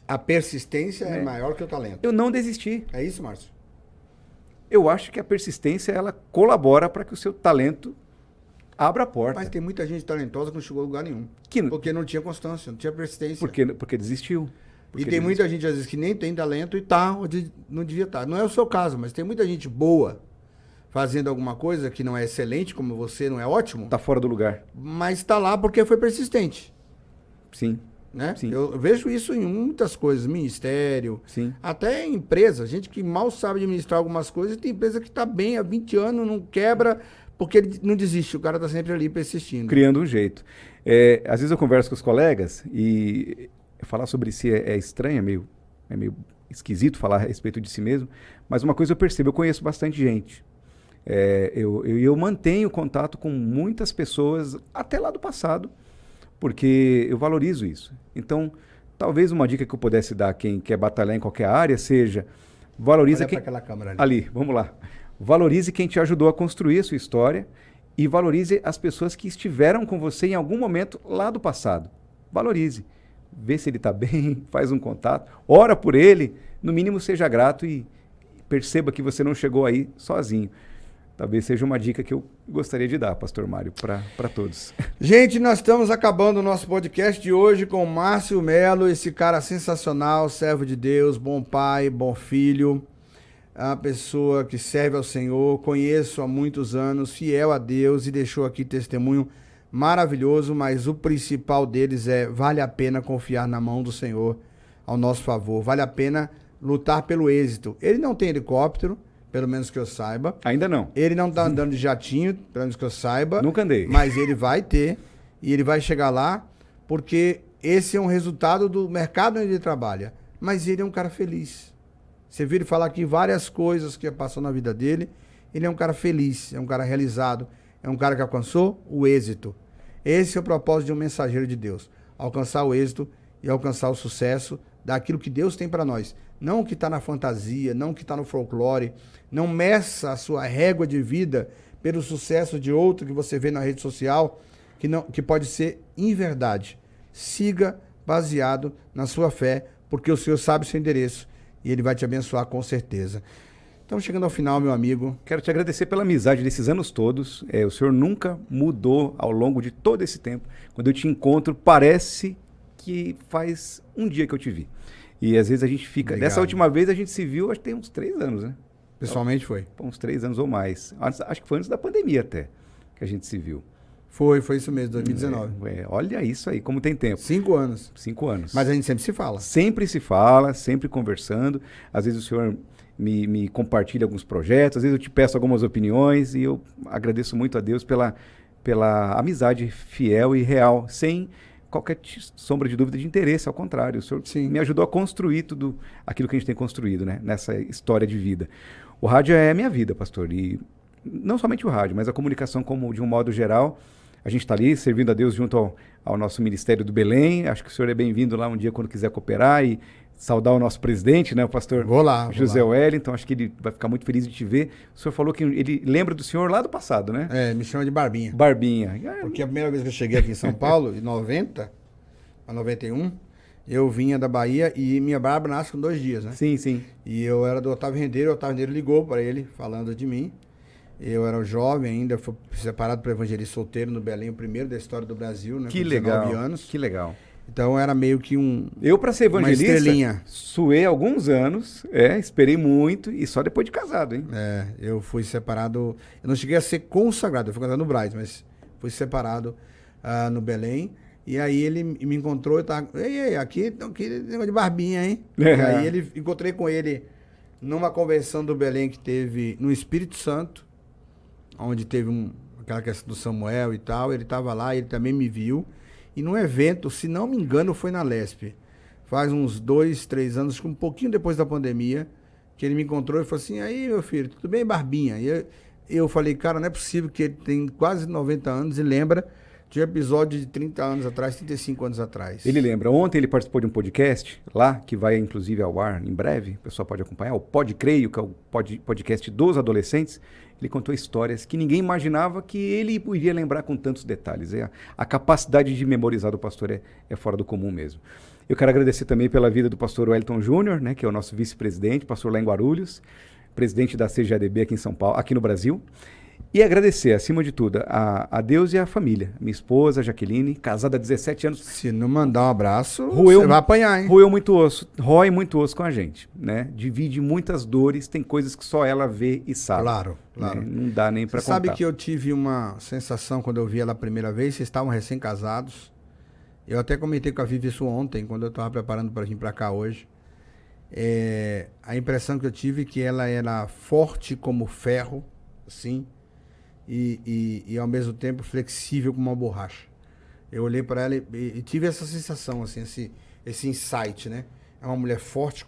A persistência é maior que o talento. Eu não desisti. É isso, Márcio? Eu acho que a persistência, ela colabora para que o seu talento abra a porta. Mas tem muita gente talentosa que não chegou a lugar nenhum. Que- Porque não tinha constância, não tinha persistência. Porque desistiu. E tem muita gente, às vezes, que nem tem talento e tá onde não devia estar. Não é o seu caso, mas tem muita gente boa fazendo alguma coisa que não é excelente, como você, não é ótimo, Tá fora do lugar. mas está lá porque foi persistente. Sim, Né? Sim. Eu vejo isso em muitas coisas, ministério, sim. até em empresa, gente que mal sabe administrar algumas coisas, tem empresa que está bem há 20 anos, não quebra, porque ele não desiste, o cara está sempre ali persistindo. Criando um jeito. Às vezes eu converso com os colegas e falar sobre si é estranho, é meio esquisito falar a respeito de si mesmo, mas uma coisa eu percebo, eu conheço bastante gente. Eu mantenho contato com muitas pessoas, até lá do passado, porque eu valorizo isso. Então, talvez uma dica que eu pudesse dar a quem quer batalhar em qualquer área seja, valorize Olha quem... para aquela câmera ali. Ali, vamos lá. Valorize quem te ajudou a construir a sua história e valorize as pessoas que estiveram com você em algum momento lá do passado. Valorize. Vê se ele está bem, faz um contato, ora por ele, no mínimo seja grato e perceba que você não chegou aí sozinho. Talvez seja uma dica que eu gostaria de dar, Pastor Mário, para todos. Gente, nós estamos acabando o nosso podcast de hoje com o Márcio Melo, esse cara sensacional, servo de Deus, bom pai, bom filho, a pessoa que serve ao Senhor, conheço há muitos anos, fiel a Deus e deixou aqui testemunho maravilhoso, mas o principal deles é, vale a pena confiar na mão do Senhor ao nosso favor, vale a pena lutar pelo êxito. Ele não tem helicóptero, pelo menos que eu saiba. Ainda não. Ele não tá andando de jatinho, pelo menos que eu saiba. Nunca andei. Mas ele vai ter e ele vai chegar lá, porque esse é um resultado do mercado onde ele trabalha. Mas ele é um cara feliz. Você viu ele falar aqui várias coisas que passou na vida dele. Ele é um cara feliz, é um cara realizado, é um cara que alcançou o êxito. Esse é o propósito de um mensageiro de Deus. Alcançar o êxito e alcançar o sucesso daquilo que Deus tem para nós. Não o que está na fantasia, não o que está no folclore. Não meça a sua régua de vida pelo sucesso de outro que você vê na rede social, que pode ser inverdade. Siga baseado na sua fé, porque o Senhor sabe o seu endereço e Ele vai te abençoar com certeza. Estamos chegando ao final, meu amigo. Quero te agradecer pela amizade desses anos todos. O Senhor nunca mudou ao longo de todo esse tempo. Quando eu te encontro, parece que faz um dia que eu te vi. E às vezes a gente fica... Obrigado. Dessa última vez a gente se viu, acho que tem uns 3 anos, né? Pessoalmente foi. Uns 3 anos ou mais. Acho que foi antes da pandemia até que a gente se viu. Foi isso mesmo, 2019. Olha isso aí, como tem tempo. 5 anos. 5 anos. Mas a gente sempre se fala. Sempre se fala, sempre conversando. Às vezes o senhor me compartilha alguns projetos, às vezes eu te peço algumas opiniões e eu agradeço muito a Deus pela amizade fiel e real, sem qualquer sombra de dúvida de interesse, ao contrário. O senhor me ajudou a construir tudo aquilo que a gente tem construído, né, nessa história de vida. O rádio é a minha vida, pastor, e não somente o rádio, mas a comunicação como de um modo geral. A gente está ali servindo a Deus junto ao nosso Ministério do Belém. Acho que o senhor é bem-vindo lá um dia quando quiser cooperar e saudar o nosso presidente, né, o pastor José Wellington. Acho que ele vai ficar muito feliz de te ver. O senhor falou que ele lembra do senhor lá do passado, né? Me chama de Barbinha. Barbinha. Porque a primeira vez que eu cheguei aqui em São Paulo, em 90 a 91, eu vinha da Bahia e minha barba nasce com 2 dias, né? Sim, sim. E eu era do Otávio Rendeiro, o Otávio Rendeiro ligou para ele, falando de mim. Eu era jovem ainda, fui separado para evangelista solteiro no Belém, o primeiro da história do Brasil, né? Que com legal. 19 anos. Que legal. Então era meio que Eu, para ser evangelista, uma estrelinha. Suei alguns anos, esperei muito e só depois de casado, hein? Eu fui separado, eu não cheguei a ser consagrado, eu fui casado no Braz, mas fui separado no Belém E aí ele me encontrou e tava... Ei, aqui negócio de barbinha, hein? E aí encontrei com ele numa convenção do Belém que teve no Espírito Santo, onde teve aquela questão do Samuel e tal. Ele tava lá, ele também me viu. E num evento, se não me engano, foi na Lesp. Faz uns 2, 3 anos, um pouquinho depois da pandemia, que ele me encontrou e falou assim, aí, meu filho, tudo bem, barbinha? E eu falei, cara, não é possível que ele tem quase 90 anos e lembra de um episódio de 30 anos atrás, 35 anos atrás. Ele lembra. Ontem ele participou de um podcast lá, que vai inclusive ao ar em breve, o pessoal pode acompanhar, o Pode Creio, que é o podcast dos adolescentes. Ele contou histórias que ninguém imaginava que ele iria lembrar com tantos detalhes. A capacidade de memorizar do pastor é fora do comum mesmo. Eu quero agradecer também pela vida do pastor Wellington Júnior, né, que é o nosso vice-presidente, pastor lá em Guarulhos, presidente da CGADB aqui em São Paulo, aqui no Brasil. E agradecer, acima de tudo, a Deus e a família. Minha esposa, Jaqueline, casada há 17 anos. Se não mandar um abraço, você vai apanhar, hein? Rói muito osso com a gente, né? Divide muitas dores, tem coisas que só ela vê e sabe. Claro. Né? Não dá nem pra contar. Sabe que eu tive uma sensação quando eu vi ela a primeira vez, vocês estavam recém-casados. Eu até comentei com a Vivi isso ontem, quando eu estava preparando para vir para cá hoje. A impressão que eu tive é que ela era forte como ferro, assim, e ao mesmo tempo flexível como uma borracha. Eu olhei para ela e tive essa sensação, assim, esse insight, né? É uma mulher forte,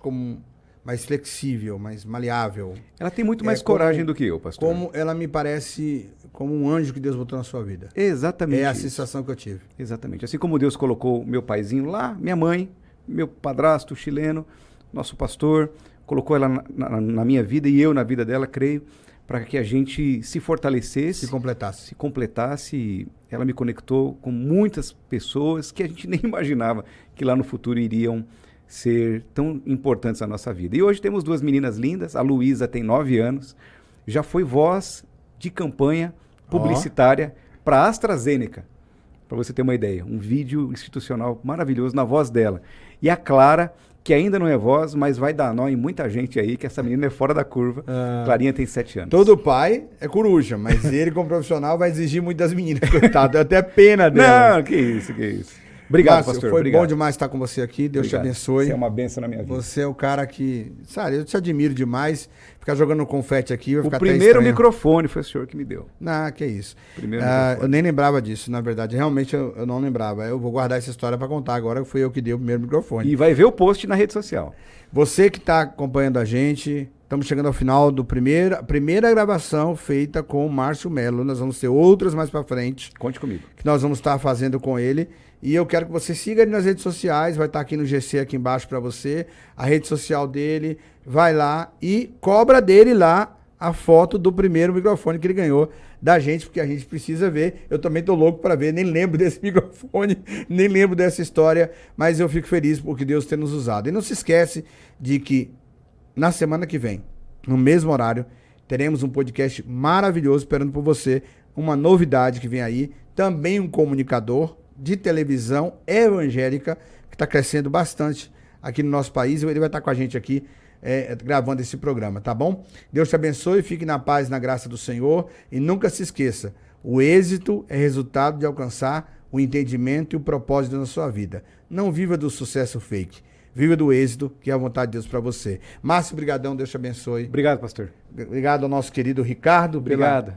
mais flexível, mais maleável. Ela tem muito mais coragem do que eu, pastor. Como ela me parece como um anjo que Deus botou na sua vida. Exatamente. É a sensação que eu tive. Exatamente. Assim como Deus colocou meu paizinho lá, minha mãe, meu padrasto chileno, nosso pastor, colocou ela na minha vida e eu na vida dela, creio, para que a gente se fortalecesse. Se completasse. Ela me conectou com muitas pessoas que a gente nem imaginava que lá no futuro iriam ser tão importantes na nossa vida. E hoje temos 2 meninas lindas. A Luísa tem 9 anos, já foi voz de campanha publicitária para a AstraZeneca, para você ter uma ideia. Um vídeo institucional maravilhoso na voz dela. E a Clara, que ainda não é voz, mas vai dar nó em muita gente aí, que essa menina é fora da curva. Clarinha tem 7 anos. Todo pai é coruja, mas ele como profissional vai exigir muito das meninas, coitado. É até pena dela. Não, que isso. Obrigado, Márcio, pastor. Foi obrigado. bom demais estar com você aqui. Deus te abençoe. Você é uma bênção na minha vida. Você é o cara que... Sabe, eu te admiro demais. Ficar jogando confete aqui vai ficar até estranho. O primeiro microfone foi o senhor que me deu. Não, que isso. Eu nem lembrava disso, na verdade. Realmente eu não lembrava. Eu vou guardar essa história para contar agora. Foi eu que dei o primeiro microfone. E vai ver o post na rede social. Você que está acompanhando a gente... Estamos chegando ao final do primeira gravação feita com o Márcio Melo. Nós vamos ter outras mais para frente. Conte comigo. Que nós vamos estar fazendo com ele. E eu quero que você siga ele nas redes sociais. Vai estar aqui no GC aqui embaixo para você. A rede social dele. Vai lá e cobra dele lá a foto do primeiro microfone que ele ganhou da gente, porque a gente precisa ver. Eu também tô louco para ver. Nem lembro desse microfone, nem lembro dessa história. Mas eu fico feliz porque Deus tem nos usado. E não se esquece de que na semana que vem, no mesmo horário, teremos um podcast maravilhoso esperando por você. Uma novidade que vem aí. Também um comunicador de televisão evangélica que está crescendo bastante aqui no nosso país. Ele vai estar com a gente aqui gravando esse programa, tá bom? Deus te abençoe, fique na paz e na graça do Senhor. E nunca se esqueça, o êxito é resultado de alcançar o entendimento e o propósito na sua vida. Não viva do sucesso fake. Viva do êxito, que é a vontade de Deus para você. Márcio, brigadão, Deus te abençoe. Obrigado, pastor. Obrigado ao nosso querido Ricardo. Obrigado.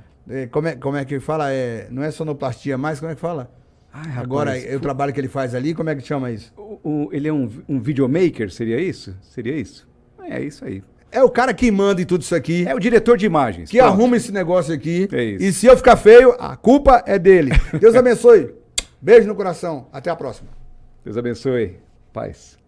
Como é que fala? Não é sonoplastia mais, como é que fala? Ai, rapaz, agora, o trabalho que ele faz ali, como é que chama isso? Ele é um videomaker, seria isso? Seria isso? É isso aí. É o cara que manda em tudo isso aqui. É o diretor de imagens. Que arruma esse negócio aqui. É isso. E se eu ficar feio, a culpa é dele. Deus abençoe. Beijo no coração. Até a próxima. Deus abençoe. Paz.